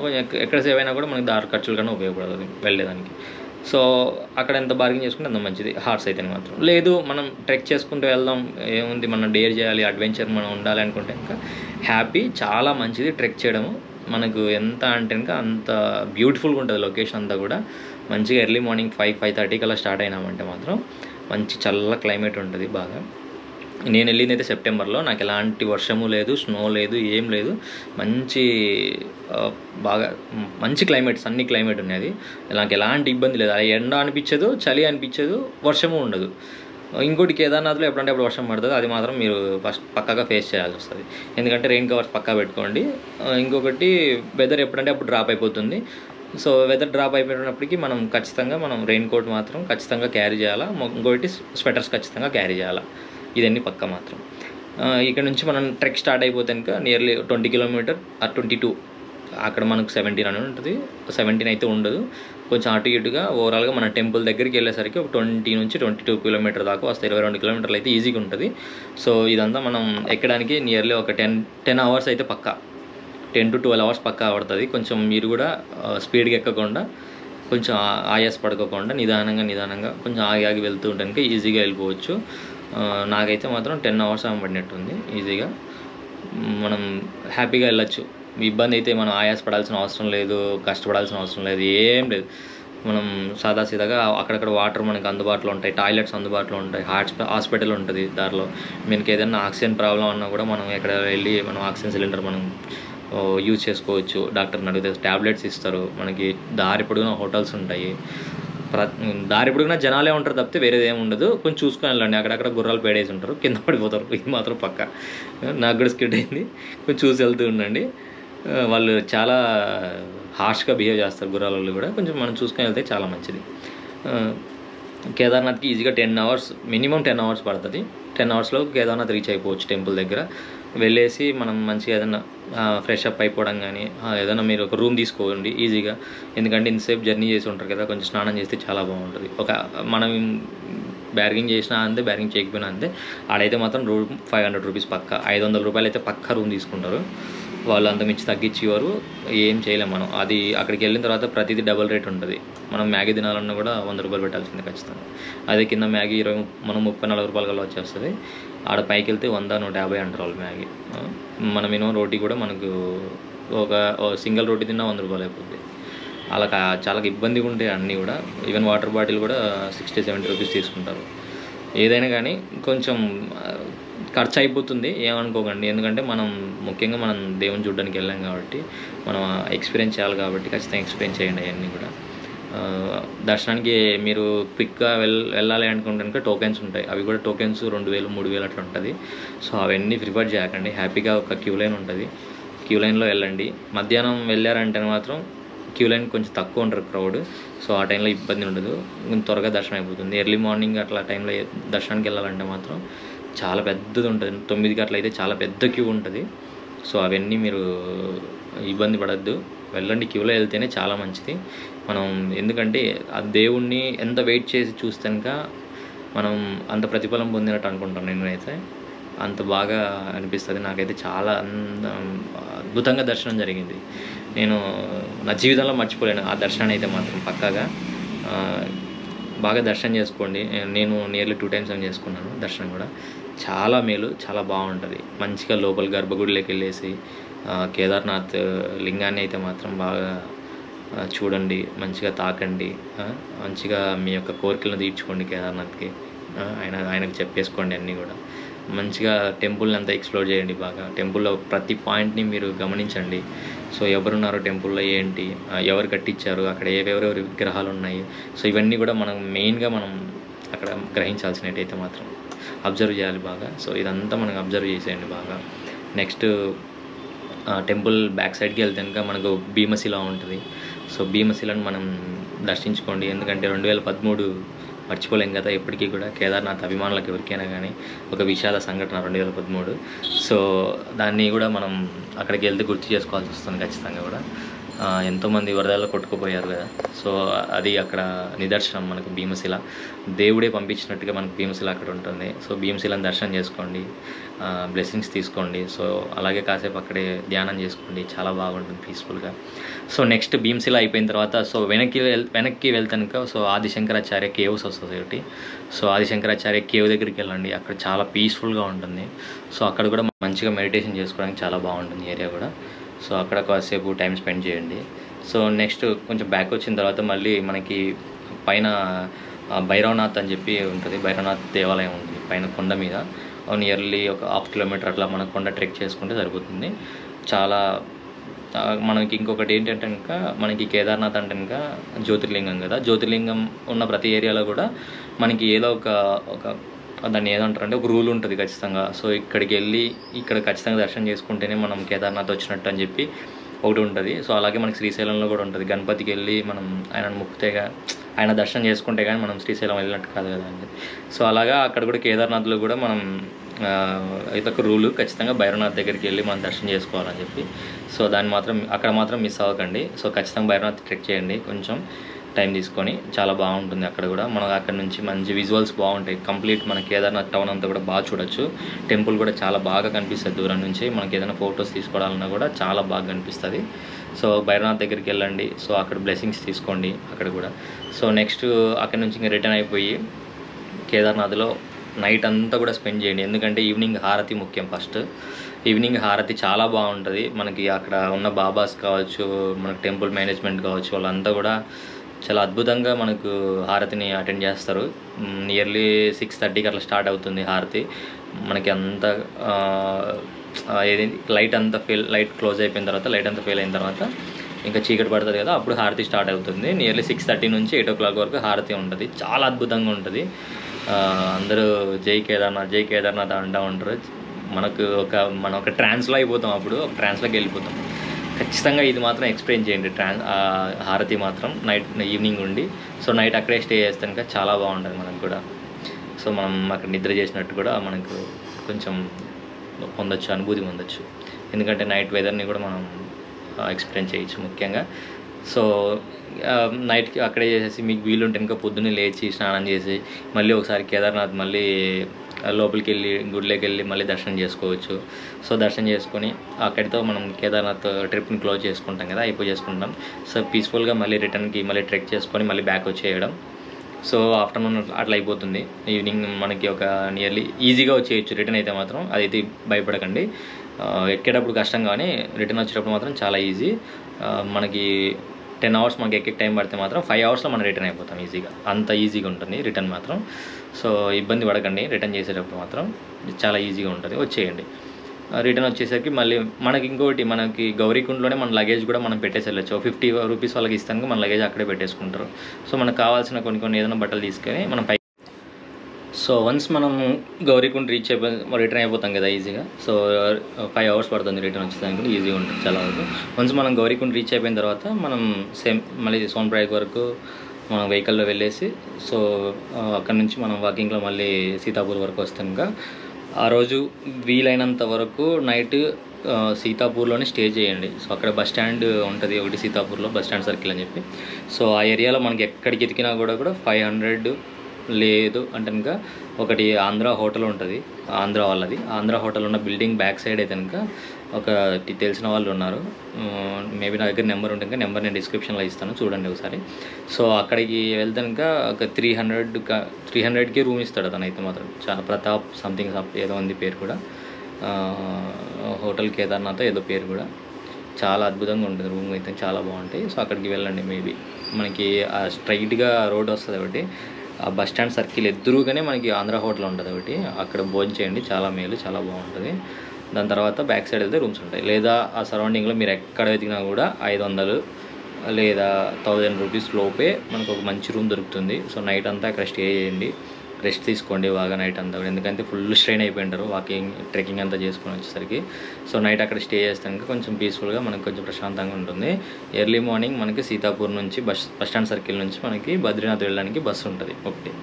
ఎక్కడ సేవ్ అయినా కూడా మనకి దారి ఖర్చులు కన్నా ఉపయోగపడుతుంది వెళ్ళేదానికి. సో అక్కడ ఎంత బార్గింగ్ చేసుకుంటే అంత మంచిది హార్స్ అయితే మాత్రం. లేదు మనం ట్రెక్ చేసుకుంటూ వెళ్దాం, ఏముంది మనం డేర్ చేయాలి, అడ్వెంచర్ మనం ఉండాలి అనుకుంటే ఇంకా చాలా మంచిది ట్రెక్ చేయడము. మనకు ఎంత అంటే ఇంకా అంత బ్యూటిఫుల్గా ఉంటుంది లొకేషన్ అంతా కూడా. మంచిగా ఎర్లీ మార్నింగ్ 5-5:30 కల్లా స్టార్ట్ అయినామంటే మాత్రం మంచి చల్ల క్లైమేట్ ఉంటుంది బాగా. నేను వెళ్ళింది అయితే సెప్టెంబర్లో, నాకు ఎలాంటి వర్షము లేదు, స్నో లేదు, ఏం లేదు. బాగా మంచి క్లైమేట్, సన్నీ క్లైమేట్ ఉన్నది. నాకు ఎలాంటి ఇబ్బంది లేదు. ఎండ అనిపించదు, చలి అనిపించదు, వర్షము ఉండదు. ఇంకోటి కేదార్నాథ్లో ఎప్పుడంటే అప్పుడు వర్షం పడుతుంది, అది మాత్రం మీరు ఫస్ట్ పక్కాగా ఫేస్ చేయాల్సి వస్తుంది. ఎందుకంటే రెయిన్ కవర్స్ పక్కా పెట్టుకోండి. ఇంకొకటి వెదర్ ఎప్పుడంటే అప్పుడు డ్రాప్ అయిపోతుంది. సో వెదర్ డ్రాప్ అయిపోయినప్పటికీ మనం ఖచ్చితంగా రెయిన్ కోట్ మాత్రం ఖచ్చితంగా క్యారీ చేయాలా. ఇంకోటి స్వెటర్స్ ఖచ్చితంగా క్యారీ చేయాలా. ఇదన్నీ పక్క మాత్రం. ఇక్కడ నుంచి మనం ట్రెక్ స్టార్ట్ అయిపోతే కనుక నియర్లీ 20 కిలోమీటర్ 22, అక్కడ మనకు 17 అని ఉంటుంది. 17 అయితే ఉండదు, కొంచెం అటు ఇటుగా. ఓవరాల్గా మన టెంపుల్ దగ్గరికి వెళ్ళేసరికి ఒక 20 నుంచి 22 కిలోమీటర్ దాకా వస్తాయి. 22 కిలోమీటర్లు అయితే ఈజీగా ఉంటుంది. సో ఇదంతా మనం ఎక్కడానికి నియర్లీ ఒక 10 అవర్స్ అయితే పక్కా, 10 to 12 అవర్స్ పక్కా పడుతుంది. కొంచెం మీరు కూడా స్పీడ్గా ఎక్కకుండా, కొంచెం ఆయాస పడుకోకుండా నిదానంగా కొంచెం ఆగి వెళ్తూ ఉంటానికి ఈజీగా వెళ్ళిపోవచ్చు. నాకైతే మాత్రం 10 అవర్స్ పడినట్టుంది ఈజీగా. మనం హ్యాపీగా వెళ్ళచ్చు. ఇబ్బంది అయితే మనం ఆయాసపడాల్సిన అవసరం లేదు, కష్టపడాల్సిన అవసరం లేదు, ఏం లేదు. మనం సాదాసీదాగా అక్కడక్కడ వాటర్ మనకు అందుబాటులో ఉంటాయి, టాయిలెట్స్ అందుబాటులో ఉంటాయి, హాస్పిటల్ ఉంటుంది దారిలో. మనకి ఏదైనా ఆక్సిజన్ ప్రాబ్లం అన్నా కూడా మనం ఎక్కడ వెళ్ళి మనం ఆక్సిజన్ సిలిండర్ మనం యూజ్ చేసుకోవచ్చు. డాక్టర్ని అడిగితే ట్యాబ్లెట్స్ ఇస్తారు. మనకి దారి పొడుగునా హోటల్స్ ఉంటాయి. దారి పొడుగునా జనాలే ఉంటారు తప్పితే వేరేది ఏమి ఉండదు. కొంచెం చూసుకొని వెళ్ళండి. అక్కడక్కడ గుర్రాలు పేడేసి ఉంటారు, కింద పడిపోతారు. ఇది మాత్రం పక్క, నాకు కూడా స్కిడ్ అయింది. కొంచెం చూసి వెళ్తూ ఉండండి. వాళ్ళు చాలా హార్ష్గా బిహేవ్ చేస్తారు గుర్రాల వాళ్ళు కూడా. కొంచెం మనం చూసుకొని వెళ్తే చాలా మంచిది. కేదార్నాథ్కి ఈజీగా 10 అవర్స్, మినిమం 10 అవర్స్ పడుతుంది. 10 అవర్స్లో కేదార్నాథ్ రీచ్ అయిపోవచ్చు టెంపుల్ దగ్గర. వెళ్ళేసి మనం మంచిగా ఏదైనా ఫ్రెష్ అప్ అయిపోవడం కానీ, ఏదైనా మీరు ఒక రూమ్ తీసుకోండి ఈజీగా. ఎందుకంటే ఇంతసేపు జర్నీ చేసి ఉంటారు కదా, కొంచెం స్నానం చేస్తే చాలా బాగుంటుంది. మనం బ్యార్గింగ్ చేసినా అంతే, బ్యార్గింగ్ చేయకపోయినా అంతే. ఆడైతే మాత్రం రూమ్ 500 రూపీస్ పక్క, 500 రూపాయలు అయితే పక్క రూమ్ తీసుకుంటారు వాళ్ళు. అంత మించి తగ్గించేవారు, ఏం చేయలేము మనం. అది అక్కడికి వెళ్ళిన తర్వాత ప్రతిదీ డబుల్ రేట్ ఉంటుంది. మనం మ్యాగీ తినాలన్నా కూడా 100 రూపాయలు పెట్టాల్సిందే ఖచ్చితంగా. అదే కింద మ్యాగీ 20, మనం 30-40 రూపాయల కల్లా వచ్చేస్తుంది. ఆడ పైకి వెళ్తే 100-150 అంటారు వాళ్ళు మ్యాగీ. మన మినిమం రోటీ కూడా మనకు ఒక సింగిల్ రోటీ తిన్నా 100 రూపాయలు అయిపోద్ది. అలా చాలా ఇబ్బందిగా ఉంటాయి అన్నీ కూడా. ఈవెన్ వాటర్ బాటిల్ కూడా 60-70 రూపీస్ తీసుకుంటారు. ఏదైనా కానీ కొంచెం ఖర్చు అయిపోతుంది, ఏమనుకోకండి. ఎందుకంటే మనం ముఖ్యంగా మనం దేవుని చూడడానికి వెళ్ళాం కాబట్టి, మనం ఎక్స్పీరియన్స్ చేయాలి కాబట్టి ఖచ్చితంగా ఎక్స్పీరియన్స్ చేయండి అవన్నీ కూడా. దర్శనానికి మీరు క్విక్గా వెళ్ళాలి అనుకుంటే కనుక టోకెన్స్ ఉంటాయి. అవి కూడా టోకెన్స్ 2000-3000 అట్లా ఉంటుంది. సో అవన్నీ ప్రిఫర్ చేయకండి. హ్యాపీగా ఒక క్యూ లైన్ ఉంటుంది, క్యూ లైన్లో వెళ్ళండి. మధ్యాహ్నం వెళ్ళారంటే మాత్రం క్యూ లైన్ కొంచెం తక్కువ ఉంటారు క్రౌడ్. సో ఆ టైంలో ఇబ్బంది ఉండదు, త్వరగా దర్శనం అయిపోతుంది. ఎర్లీ మార్నింగ్ అట్లా టైంలో దర్శనానికి వెళ్ళాలంటే మాత్రం చాలా పెద్దది ఉంటుంది. 9కి అట్లా అయితే చాలా పెద్ద క్యూ ఉంటుంది. సో అవన్నీ మీరు ఇబ్బంది పడద్దు, వెళ్ళండి. క్యూలో వెళ్తేనే చాలా మంచిది మనం. ఎందుకంటే ఆ దేవుణ్ణి ఎంత వెయిట్ చేసి చూస్తాక మనం అంత ప్రతిఫలం పొందినట్టు అనుకుంటాను నేనైతే. అంత బాగా అనిపిస్తుంది నాకైతే. చాలా అద్భుతంగా దర్శనం జరిగింది. నేను నా జీవితంలో మర్చిపోలేను ఆ దర్శనాన్ని అయితే మాత్రం. పక్కాగా బాగా దర్శనం చేసుకోండి. నేను నియర్లీ 2 times ఏం చేసుకున్నాను దర్శనం కూడా. చాలా మేలు, చాలా బాగుంటుంది. మంచిగా లోపల గర్భగుడిలోకి వెళ్ళేసి కేదార్నాథ్ లింగాన్ని అయితే మాత్రం బాగా చూడండి, మంచిగా తాకండి, మంచిగా మీ యొక్క కోరికలను తీర్చుకోండి కేదార్నాథ్కి. ఆయనకు చెప్పేసుకోండి అన్నీ కూడా. మంచిగా టెంపుల్ని అంతా ఎక్స్ప్లోర్ చేయండి బాగా. టెంపుల్లో ప్రతి పాయింట్ని మీరు గమనించండి. సో ఎవరున్నారో టెంపుల్లో, ఏంటి, ఎవరు కట్టించారు, అక్కడ ఎవరెవరి విగ్రహాలు ఉన్నాయి. సో ఇవన్నీ కూడా మనం మెయిన్గా మనం అక్కడ గ్రహించాల్సినట్టయితే మాత్రం అబ్జర్వ్ చేయాలి బాగా. సో ఇదంతా మనం అబ్జర్వ్ చేసేయండి బాగా. నెక్స్ట్ టెంపుల్ బ్యాక్ సైడ్కి వెళ్తే కనుక మనకు భీమశిల ఉంటుంది. సో భీమశిలను మనం దర్శించుకోండి. ఎందుకంటే 2013 మర్చిపోలేం కదా ఎప్పటికీ కూడా. కేదార్నాథ్ అభిమానులకు ఎవరికైనా కానీ ఒక విషాద సంఘటన 2013. సో దాన్ని కూడా మనం అక్కడికి వెళ్తే గుర్తు చేసుకోవాల్సి వస్తుంది ఖచ్చితంగా కూడా. ఎంతోమంది వరదల్లో కొట్టుకుపోయారు కదా. సో అది అక్కడ నిదర్శనం మనకు. భీమశిల దేవుడే పంపించినట్టుగా మనకు భీమశిల అక్కడ ఉంటుంది. సో భీమశిలను దర్శనం చేసుకోండి, బ్లెస్సింగ్స్ తీసుకోండి. సో అలాగే కాసేపు అక్కడే ధ్యానం చేసుకోండి, చాలా బాగుంటుంది పీస్ఫుల్గా. సో నెక్స్ట్ భీమశిల అయిపోయిన తర్వాత సో వెనక్కి వెళ్తానుక సో ఆదిశంకరాచార్య కేవ్స్ వస్తుంది ఒకటి. సో ఆదిశంకరాచార్య కేవ్ దగ్గరికి వెళ్ళండి, అక్కడ చాలా పీస్ఫుల్గా ఉంటుంది. సో అక్కడ కూడా మంచిగా మెడిటేషన్ చేసుకోవడానికి చాలా బాగుంటుంది ఏరియా కూడా. సో అక్కడ కాసేపు టైం స్పెండ్ చేయండి. సో నెక్స్ట్ కొంచెం బ్యాక్ వచ్చిన తర్వాత మళ్ళీ మనకి పైన భైరవనాథ్ అని చెప్పి ఉంటుంది. భైరవనాథ్ దేవాలయం ఉంటుంది పైన కొండ మీద. నియర్లీ ఒక 1/2 కిలోమీటర్ అట్లా మన కొండ ట్రెక్ చేసుకుంటే సరిపోతుంది. చాలా మనకి ఇంకొకటి ఏంటంటే కనుక మనకి కేదార్నాథ్ అంటే కనుక జ్యోతిర్లింగం కదా. జ్యోతిర్లింగం ఉన్న ప్రతి ఏరియాలో కూడా మనకి ఏదో ఒక దాన్ని ఏదంటారంటే ఒక రూల్ ఉంటుంది ఖచ్చితంగా. సో ఇక్కడికి వెళ్ళి ఇక్కడ ఖచ్చితంగా దర్శనం చేసుకుంటేనే మనం కేదార్నాథ్ వచ్చినట్టు అని చెప్పి ఒకటి ఉంటుంది. సో అలాగే మనకి శ్రీశైలంలో కూడా ఉంటుంది. గణపతికి వెళ్ళి మనం ఆయనను ముక్తేగా, ఆయన దర్శనం చేసుకుంటే కానీ మనం శ్రీశైలం వెళ్ళినట్టు కాదు కదా అండి. సో అలాగా అక్కడ కూడా కేదార్నాథ్లో కూడా మనం ఇదొక రూలు, ఖచ్చితంగా భైరవనాథ్ దగ్గరికి వెళ్ళి మనం దర్శనం చేసుకోవాలని చెప్పి. సో దాన్ని మాత్రం అక్కడ మాత్రం మిస్ అవ్వకండి. సో ఖచ్చితంగా భైరవనాథ్ ట్రెక్ చేయండి కొంచెం టైం తీసుకొని, చాలా బాగుంటుంది అక్కడ కూడా. మనం అక్కడ నుంచి మంచి విజువల్స్ బాగుంటాయి. కంప్లీట్ మన కేదార్నాథ్ టౌన్ అంతా కూడా బాగా చూడొచ్చు. టెంపుల్ కూడా చాలా బాగా కనిపిస్తుంది దూరం నుంచి. మనకి ఏదైనా ఫొటోస్ తీసుకోవాలన్నా కూడా చాలా బాగా కనిపిస్తుంది. సో భైరవనాథ్ దగ్గరికి వెళ్ళండి. సో అక్కడ బ్లెస్సింగ్స్ తీసుకోండి అక్కడ కూడా. సో నెక్స్ట్ అక్కడ నుంచి ఇంకా రిటర్న్ అయిపోయి కేదార్నాథ్లో నైట్ అంతా కూడా స్పెండ్ చేయండి. ఎందుకంటే ఈవినింగ్ హారతి ముఖ్యం. ఫస్ట్ ఈవినింగ్ హారతి చాలా బాగుంటుంది. మనకి అక్కడ ఉన్న బాబాస్ కావచ్చు, మనకు టెంపుల్ మేనేజ్మెంట్ కావచ్చు, వాళ్ళంతా కూడా చాలా అద్భుతంగా మనకు హారతిని అటెండ్ చేస్తారు. నియర్లీ 6:30కి అట్లా స్టార్ట్ అవుతుంది హారతి. మనకి అంతా ఏది లైట్ క్లోజ్ అయిపోయిన తర్వాత, లైట్ అంతా ఫెయిల్ అయిన తర్వాత ఇంకా చీకటి పడుతుంది కదా, అప్పుడు హారతి స్టార్ట్ అవుతుంది. నియర్లీ 6:30 నుంచి 8 o'clock వరకు హారతి ఉంటుంది. చాలా అద్భుతంగా ఉంటుంది. అందరూ జై కేదార్నాథ్ జై కేదార్నాథ్ అంటూ ఉంటారు. మనం ఒక ట్రాన్స్లో అయిపోతాం, అప్పుడు ఒక ట్రాన్స్లోకి వెళ్ళిపోతాం. ఖచ్చితంగా ఇది మాత్రం ఎక్స్ప్లెయిన్ చేయండి. హారతి మాత్రం ఈవినింగ్ ఉండి సో నైట్ అక్కడే స్టే చేస్తే కనుక చాలా బాగుంటుంది మనకు కూడా. సో మనం అక్కడ నిద్ర చేసినట్టు కూడా మనకు కొంచెం పొందొచ్చు, అనుభూతి పొందొచ్చు. ఎందుకంటే నైట్ వెదర్ని కూడా మనం ఎక్స్పీరియన్స్ చేయొచ్చు ముఖ్యంగా. సో నైట్కి అక్కడే చేసేసి మీకు వీలుంటే ఇంకా పొద్దున్నే లేచి స్నానం చేసి మళ్ళీ ఒకసారి కేదార్నాథ్ మళ్ళీ లోపలికి వెళ్ళి గుడిలోకి వెళ్ళి మళ్ళీ దర్శనం చేసుకోవచ్చు. సో దర్శనం చేసుకొని అక్కడితో మనం కేదార్నాథ్ ట్రిప్ని క్లోజ్ చేసుకుంటాం కదా, చేసుకుంటాం. సో పీస్ఫుల్గా మళ్ళీ రిటర్న్కి మళ్ళీ ట్రెక్ చేసుకొని మళ్ళీ బ్యాక్ వచ్చేయడం. సో ఆఫ్టర్నూన్ అట్లా అయిపోతుంది. ఈవినింగ్ మనకి ఒక నియర్లీ ఈజీగా వచ్చేయచ్చు రిటర్న్ అయితే మాత్రం. అదైతే భయపడకండి. ఎక్కేటప్పుడు కష్టం కానీ రిటర్న్ వచ్చేటప్పుడు మాత్రం చాలా ఈజీ. మనకి 10 hours మనకి ఎక్కే టైం పడితే మాత్రం 5 hours మనం రిటర్న్ అయిపోతాం ఈజీగా. అంత ఈజీగా ఉంటుంది రిటర్న్ మాత్రం. సో ఇబ్బంది పడకండి, రిటర్న్ చేసేటప్పుడు మాత్రం చాలా ఈజీగా ఉంటుంది, వచ్చేయండి. రిటర్న్ వచ్చేసరికి మళ్ళీ మనకి ఇంకోటి, మనకి గౌరీకుండలోనే మన లగేజ్ కూడా మనం పెట్టేసి వెళ్ళచ్చు. 50 rupees వాళ్ళకి ఇస్తాను, మన లగేజ్ అక్కడే పెట్టేసుకుంటారు. సో మనకు కావాల్సిన కొన్ని ఏదైనా బట్టలు తీసుకొని మనం సో వన్స్ మనం గౌరీకుండ రిటర్న్ అయిపోతాం కదా ఈజీగా. సో 5 hours పడుతుంది రిటర్న్ వచ్చేదానికి, ఈజీగా ఉంటుంది చాలా వరకు. వన్స్ మనం గౌరీకుండ రీచ్ అయిపోయిన తర్వాత మనం సేమ్ మళ్ళీ సోన్ప్రయాగ్ వరకు మనం వెహికల్లో వెళ్ళేసి సో అక్కడ నుంచి మనం వాకింగ్లో మళ్ళీ సీతాపూర్ వరకు వస్తాం. ఇంకా ఆ రోజు వీలైనంత వరకు నైట్ సీతాపూర్లోనే స్టే చేయండి. సో అక్కడ బస్ స్టాండ్ ఉంటుంది ఒకటి, సీతాపూర్లో బస్ స్టాండ్ సర్కిల్ అని చెప్పి. సో ఆ ఏరియాలో మనకి ఎక్కడికి ఎతికినా కూడా 500 లేదు అంటే ఇంకా ఒకటి ఆంధ్ర హోటల్ ఉంటుంది, ఆంధ్ర వాళ్ళది. ఆంధ్ర హోటల్ ఉన్న బిల్డింగ్ బ్యాక్ సైడ్ అయితే కనుక ఒక తెలిసిన వాళ్ళు ఉన్నారు. మేబీ నా దగ్గర నెంబర్ ఉంటే నెంబర్ నేను డిస్క్రిప్షన్లో ఇస్తాను, చూడండి ఒకసారి. సో అక్కడికి వెళ్తే కనుక ఒక 300కి రూమ్ ఇస్తాడు అతనైతే మాత్రం. చాలా ప్రతాప్ సంథింగ్ ఏదో ఉంది పేరు కూడా, హోటల్ కేదార్నాథ్ ఏదో పేరు కూడా. చాలా అద్భుతంగా ఉంటుంది రూమ్ అయితే, చాలా బాగుంటాయి. సో అక్కడికి వెళ్ళండి. మేబీ మనకి స్ట్రైట్గా రోడ్ వస్తుంది ఒకటి, ఆ బస్ స్టాండ్ సర్కిల్ ఎదురుగానే మనకి ఆంధ్ర హోటల్ ఉంటుంది ఒకటి, అక్కడ భోజనం చేయండి, చాలా మేలు, చాలా బాగుంటుంది. దాని తర్వాత బ్యాక్ సైడ్ వెళ్తే రూమ్స్ ఉంటాయి. లేదా ఆ సరౌండింగ్లో మీరు ఎక్కడ వెతికినా కూడా 500 లేదా 1000 rupees లోపే మనకు ఒక మంచి రూమ్ దొరుకుతుంది. సో నైట్ అంతా అక్కడ స్టే చేయండి, రెస్ట్ తీసుకోండి బాగా నైట్ అంతా కూడా. ఎందుకంటే ఫుల్ స్ట్రెయిన్ అయిపోయింటారు వాకింగ్ ట్రెక్కింగ్ అంతా చేసుకొని వచ్చేసరికి. సో నైట్ అక్కడ స్టే చేస్తాక కొంచెం పీస్ఫుల్గా మనకు కొంచెం ప్రశాంతంగా ఉంటుంది. ఎర్లీ మార్నింగ్ మనకి సీతాపూర్ నుంచి బస్ స్టాండ్ సర్కిల్ నుంచి మనకి బద్రీనాథ్ వెళ్ళడానికి బస్సు ఉంటుంది ఒకటి.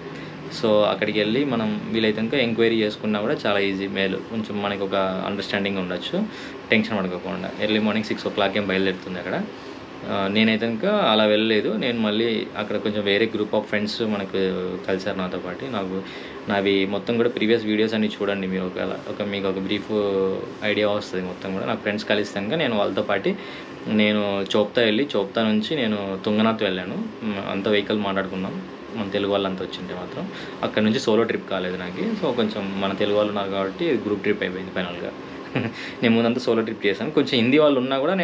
సో అక్కడికి వెళ్ళి మనం వీలైతే ఇంకా ఎంక్వైరీ చేసుకున్నా కూడా చాలా ఈజీ, మేలు. కొంచెం మనకి ఒక అండర్స్టాండింగ్ ఉండొచ్చు, టెన్షన్ పడకపోకుండా. ఎర్లీ మార్నింగ్ 6 o'clock బయలుదేరుతుంది అక్కడ. నేనైతే ఇంకా అలా వెళ్ళలేదు, నేను మళ్ళీ అక్కడ కొంచెం వేరే గ్రూప్ ఆఫ్ ఫ్రెండ్స్ మనకు కలిసారు నాతో పాటు. నావి మొత్తం కూడా ప్రీవియస్ వీడియోస్ అన్ని చూడండి మీరు, మీకు ఒక బ్రీఫ్ ఐడియా వస్తుంది మొత్తం కూడా. నా ఫ్రెండ్స్ కలిస్తాక నేను వాళ్ళతో పాటు నేను చోప్తా నుంచి నేను తుంగనాథ్ వెళ్ళాను. అంత వెహికల్ మాట్లాడుకున్నాం, మన తెలుగు వాళ్ళు అంతా వచ్చింటే మాత్రం. అక్కడ నుంచి సోలో ట్రిప్ కాలేదు నాకు. సో కొంచెం మన తెలుగు వాళ్ళు ఉన్నారు కాబట్టి గ్రూప్ ట్రిప్ అయిపోయింది ఫైనల్గా. నేను ముందంతా సోలో ట్రిప్ చేశాను. కొంచెం హిందీ వాళ్ళు ఉన్నా కూడా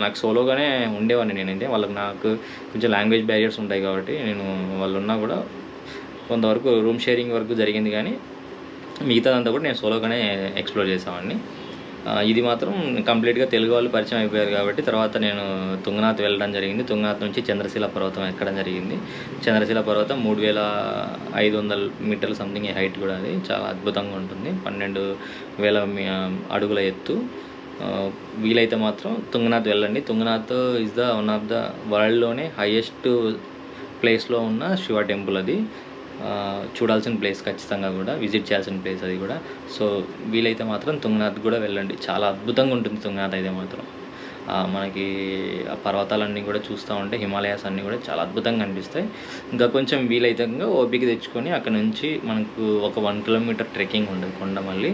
నాకు సోలోగానే ఉండేవాడిని నేనైతే. నాకు కొంచెం లాంగ్వేజ్ బ్యారియర్స్ ఉంటాయి కాబట్టి వాళ్ళు ఉన్నా కూడా కొంతవరకు రూమ్ షేరింగ్ వరకు జరిగింది, కానీ మిగతాదంతా కూడా నేను సోలోగానే ఎక్స్ప్లోర్ చేసేవాడిని. ఇది మాత్రం కంప్లీట్గా తెలుగు వాళ్ళు పరిచయం అయిపోయారు కాబట్టి తర్వాత నేను తుంగనాథ్ వెళ్ళడం జరిగింది. తుంగనాథ్ నుంచి చంద్రశిల పర్వతం ఎక్కడం జరిగింది. చంద్రశిల పర్వతం 3500 మీటర్లు సంథింగ్ హైట్ కూడా, అది చాలా అద్భుతంగా ఉంటుంది. 12,000 అడుగుల ఎత్తు. వీలైతే మాత్రం తుంగనాథ్ వెళ్ళండి. Tungnath is one of the వరల్డ్లోనే హైయెస్ట్ ప్లేస్లో ఉన్న శివ టెంపుల్. అది చూడాల్సిన ప్లేస్, ఖచ్చితంగా కూడా విజిట్ చేయాల్సిన ప్లేస్ అది కూడా. సో వీలైతే మాత్రం తుంగనాథ్ కూడా వెళ్ళండి, చాలా అద్భుతంగా ఉంటుంది తుంగనాథ్ అయితే మాత్రం. మనకి ఆ పర్వతాలన్నీ కూడా చూస్తూ ఉంటే హిమాలయాస్ అన్నీ కూడా చాలా అద్భుతంగా అనిపిస్తాయి. ఇంకా కొంచెం వీలైతే ఓపిక తెచ్చుకొని అక్కడ నుంచి మనకు ఒక 1 kilometer ట్రెక్కింగ్ ఉంటుంది కొండ. మళ్ళీ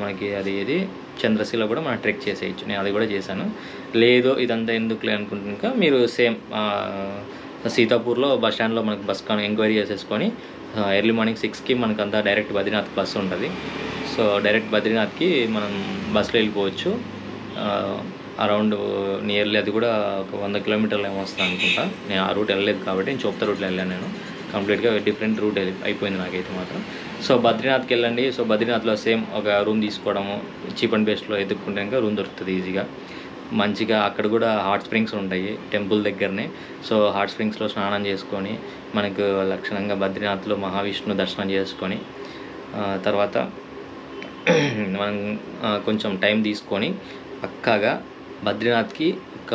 మనకి ఇది చంద్రశిల కూడా మనం ట్రెక్ చేసేయచ్చు. నేను అది కూడా చేశాను. లేదు ఇదంతా ఎందుకులే అనుకుంటున్నాక మీరు సేమ్ సీతాపూర్లో బస్ స్టాండ్లో మనకు బస్ ఎంక్వైరీ చేసేసుకొని ఎర్లీ మార్నింగ్ 6కి మనకు అంతా డైరెక్ట్ బద్రీనాథ్ బస్సు ఉంటుంది. సో డైరెక్ట్ బద్రీనాథ్కి మనం బస్సులో వెళ్ళిపోవచ్చు. అరౌండ్ నియర్లీ అది కూడా ఒక 100 kilometers ఏమో వస్తుంది అనుకుంటా. నేను ఆ రూట్ వెళ్ళలేదు కాబట్టి నేను చోప్తా రూట్లో వెళ్ళాను. నేను కంప్లీట్గా డిఫరెంట్ రూట్ అయిపోయింది నాకైతే మాత్రం. సో బద్రీనాథ్కి వెళ్ళండి. సో బద్రీనాథ్లో సేమ్ ఒక రూమ్ తీసుకోవడము, చీప్ అండ్ బెస్ట్లో ఎదుర్కొంటే ఇంకా రూమ్ దొరుకుతుంది ఈజీగా మంచిగా. అక్కడ కూడా హాట్ స్ప్రింగ్స్ ఉంటాయి టెంపుల్ దగ్గరనే. సో హాట్ స్ప్రింగ్స్లో స్నానం చేసుకొని మనకు లక్షణంగా బద్రీనాథ్లో మహావిష్ణు దర్శనం చేసుకొని తర్వాత మనం కొంచెం టైం తీసుకొని పక్కాగా బద్రీనాథ్కి ఒక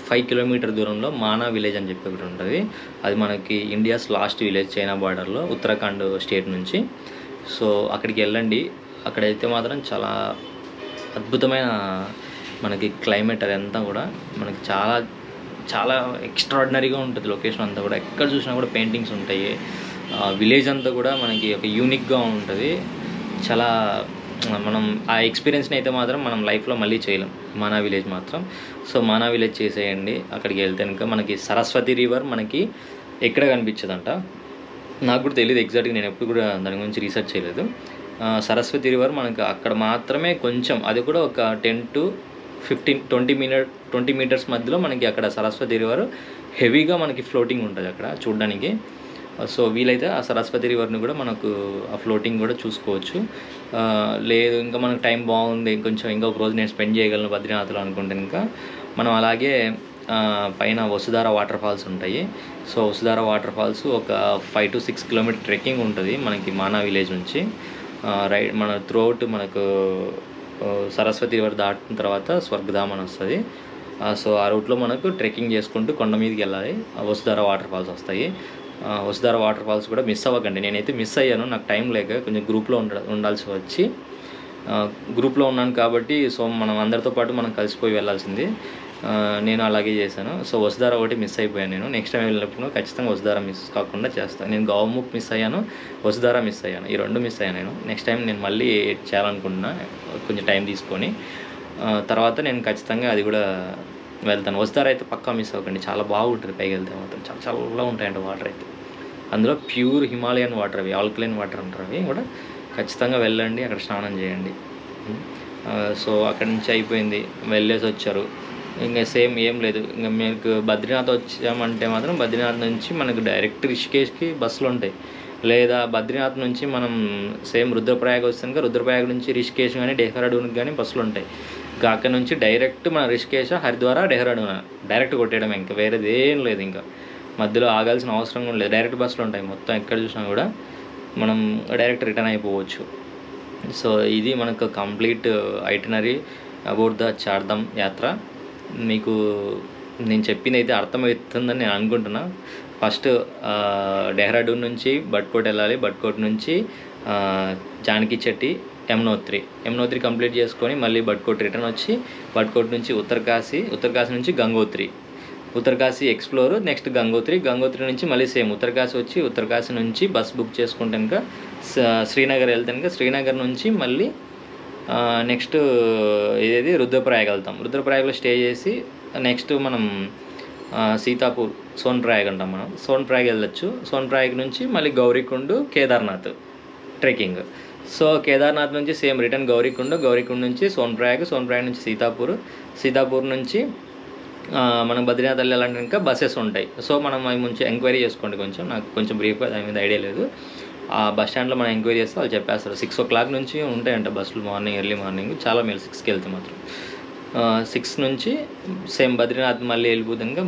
5 కిలోమీటర్ దూరంలో మానా విలేజ్ అని చెప్పి ఒకటి ఉంటుంది. అది మనకి ఇండియాస్ లాస్ట్ విలేజ్ చైనా బార్డర్లో, ఉత్తరాఖండ్ స్టేట్ నుంచి. సో అక్కడికి వెళ్ళండి. అక్కడైతే మాత్రం చాలా అద్భుతమైన మనకి క్లైమేట్ అదంతా కూడా మనకి చాలా చాలా ఎక్స్ట్రాడినరీగా ఉంటుంది. లొకేషన్ అంతా కూడా ఎక్కడ చూసినా కూడా పెయింటింగ్స్ ఉంటాయి. విలేజ్ అంతా కూడా మనకి ఒక యూనిక్గా ఉంటుంది. చాలా మనం ఆ ఎక్స్పీరియన్స్ని అయితే మాత్రం మనం లైఫ్లో మళ్ళీ చేయలేం, మానా విలేజ్ మాత్రం. సో మానా విలేజ్ చేసేయండి. అక్కడికి వెళ్తే కనుక మనకి సరస్వతి రివర్ మనకి ఎక్కడ కనిపించదంట. నాకు కూడా తెలియదు ఎగ్జాక్ట్గా, నేను ఎప్పుడు కూడా దాని గురించి రీసెర్చ్ చేయలేదు. సరస్వతి రివర్ మనకు అక్కడ మాత్రమే కొంచెం, అది కూడా ఒక 10 to 20 మీటర్స్ మధ్యలో మనకి అక్కడ సరస్వతి రివర్ హెవీగా మనకి ఫ్లోటింగ్ ఉంటుంది అక్కడ చూడడానికి. సో వీలైతే ఆ సరస్వతి రివర్ని కూడా మనకు ఆ ఫ్లోటింగ్ కూడా చూసుకోవచ్చు. లేదు ఇంకా మనకు టైం బాగుంది, కొంచెం ఇంకొక రోజు నేను స్పెండ్ చేయగలను బద్రీనాథ్లో అనుకుంటే ఇంకా మనం అలాగే పైన వసుధార వాటర్ ఫాల్స్ ఉంటాయి. సో వసుధార వాటర్ ఫాల్స్ ఒక 5 to 6 కిలోమీటర్ ట్రెక్కింగ్ ఉంటుంది మనకి మానా విలేజ్ నుంచి. రైట్ మన త్రూఅవుట్ మనకు సరస్వతి రివర్ దాటిన తర్వాత స్వర్గధామ్ అని వస్తుంది. సో ఆ రూట్లో మనకు ట్రెక్కింగ్ చేసుకుంటూ కొండ మీదకి వెళ్ళాలి. వసుధార వాటర్ ఫాల్స్ వస్తాయి. వసుధార వాటర్ ఫాల్స్ కూడా మిస్ అవ్వకండి. నేనైతే మిస్ అయ్యాను, నాకు టైం లేక కొంచెం గ్రూప్లో ఉండాల్సి వచ్చి, గ్రూప్లో ఉన్నాను కాబట్టి సో మనం అందరితో పాటు మనం కలిసిపోయి వెళ్ళాల్సింది. నేను అలాగే చేశాను. సో వసుధార ఒకటి మిస్ అయిపోయాను నేను. నెక్స్ట్ టైం వెళ్ళినప్పుడు ఖచ్చితంగా వసుధార మిస్ కాకుండా చేస్తాను. నేను గౌముఖ్ మిస్ అయ్యాను, వసుధార మిస్ అయ్యాను, ఈ 2 మిస్ అయ్యాను నేను. నెక్స్ట్ టైం నేను మళ్ళీ చేయాలనుకుంటున్నా, కొంచెం టైం తీసుకొని. తర్వాత నేను ఖచ్చితంగా అది కూడా వెళ్తాను. వసుధార అయితే పక్కా మిస్ అవ్వకండి, చాలా బాగుంటుంది. పైకి వెళ్తే మాత్రం చాలా చల్లగా ఉంటాయంట వాటర్ అయితే. అందులో ప్యూర్ హిమాలయన్ వాటర్, అవి ఆల్కలైన్ వాటర్ అంటారు. అవి కూడా ఖచ్చితంగా వెళ్ళండి, అక్కడ స్నానం చేయండి. సో అక్కడి నుంచి అయిపోయింది, వెళ్ళేసి వచ్చారు. ఇంకా సేమ్ ఏం లేదు. ఇంకా మీకు బద్రీనాథ్ వచ్చామంటే మాత్రం బద్రీనాథ్ నుంచి మనకు డైరెక్ట్ రిషికేష్కి బస్సులు ఉంటాయి. లేదా బద్రీనాథ్ నుంచి మనం సేమ్ రుద్రప్రయాగ వస్తాక రుద్రప్రయాగ నుంచి రిషికేష్ కానీ డెహ్రాడూన్కి కానీ బస్సులు ఉంటాయి. అక్కడ నుంచి డైరెక్ట్ మన రిషికేష్, హరిద్వార్, డెహ్రాడూన్ డైరెక్ట్ కొట్టేయడం, ఇంకా వేరేది ఏం లేదు. ఇంకా మధ్యలో ఆగాల్సిన అవసరం కూడా లేదు. డైరెక్ట్ బస్సులు ఉంటాయి మొత్తం, ఎక్కడ చూసినా కూడా మనం డైరెక్ట్ రిటర్న్ అయిపోవచ్చు. సో ఇది మనకు complete itinerary about the Chardham యాత్ర. మీకు నేను చెప్పింది అయితే అర్థమవుతుందని నేను అనుకుంటున్నా. ఫస్ట్ డెహ్రాడూన్ నుంచి బట్కోట్ వెళ్ళాలి. బట్కోట్ నుంచి జానకి చెట్టి, యమునోత్రి కంప్లీట్ చేసుకొని మళ్ళీ బట్కోట్ రిటర్న్ వచ్చి, బట్కోట్ నుంచి ఉత్తరకాశీ నుంచి గంగోత్రి, ఉత్తరకాశీ ఎక్స్ప్లోర్, నెక్స్ట్ గంగోత్రి నుంచి మళ్ళీ సేమ్ ఉత్తరకాశీ వచ్చి, ఉత్తరకాశీ నుంచి బస్ బుక్ చేసుకుంటే కనుక శ్రీనగర్ వెళ్తే కనుక శ్రీనగర్ నుంచి మళ్ళీ నెక్స్ట్ ఇదేది రుద్రప్రయాగ వెళ్తాం. రుద్రప్రయాగలో స్టే చేసి నెక్స్ట్ మనం సీతాపూర్, సోన్ప్రయాగ్ అంటాం మనం, సోన్ప్రయాగ్ వెళ్ళొచ్చు. సోన్ప్రయాగ్ నుంచి మళ్ళీ గౌరీకుండ్, కేదార్నాథ్ ట్రెక్కింగ్. సో కేదార్నాథ్ నుంచి సేమ్ రిటర్న్ గౌరీకుండ్ నుంచి సోన్ప్రయాగ్ నుంచి సీతాపూర్ నుంచి మనం బద్రీనాథ్ వెళ్ళాలంటే ఇంకా బస్సెస్ ఉంటాయి. సో మనం అవి ముందు ఎంక్వైరీ చేసుకోండి. నాకు కొంచెం బ్రీఫ్గా దాని మీద ఐడియా లేదు. ఆ బస్ స్టాండ్లో మనం ఎంక్వైరీ చేస్తే వాళ్ళు చెప్పేస్తారు. 6 o'clock నుంచి ఉంటాయంట బస్సులు, ఎర్లీ మార్నింగ్. చాలా మేలు 6కి వెళ్తే మాత్రం. 6 నుంచి సేమ్ బద్రీనాథ్ మళ్ళీ వెళ్ళిపోతుంది.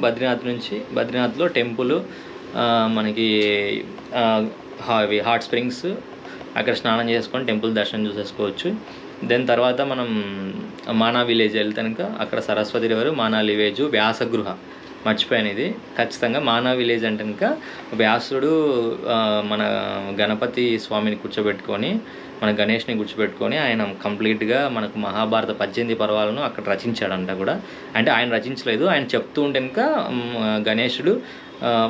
బద్రీనాథ్లో టెంపుల్, మనకి అవి హాట్ స్ప్రింగ్స్, అక్కడ స్నానం చేసుకొని టెంపుల్ దర్శనం చూసేసుకోవచ్చు. దెన్ తర్వాత మనం మానా విలేజ్ వెళ్తే కనుక అక్కడ సరస్వతి రివర్, మానా విలేజ్, వ్యాసగృహ మర్చిపోయాను ఇది. ఖచ్చితంగా మానా విలేజ్ అంటే కనుక వ్యాసుడు మన గణపతి స్వామిని కూర్చోబెట్టుకొని, మన గణేష్ని కూర్చోబెట్టుకొని ఆయన కంప్లీట్గా మనకు మహాభారత 18 పర్వాలను అక్కడ రచించాడంట కూడా. అంటే ఆయన రచించలేదు, ఆయన చెప్తూ ఉంటే కనుక గణేశుడు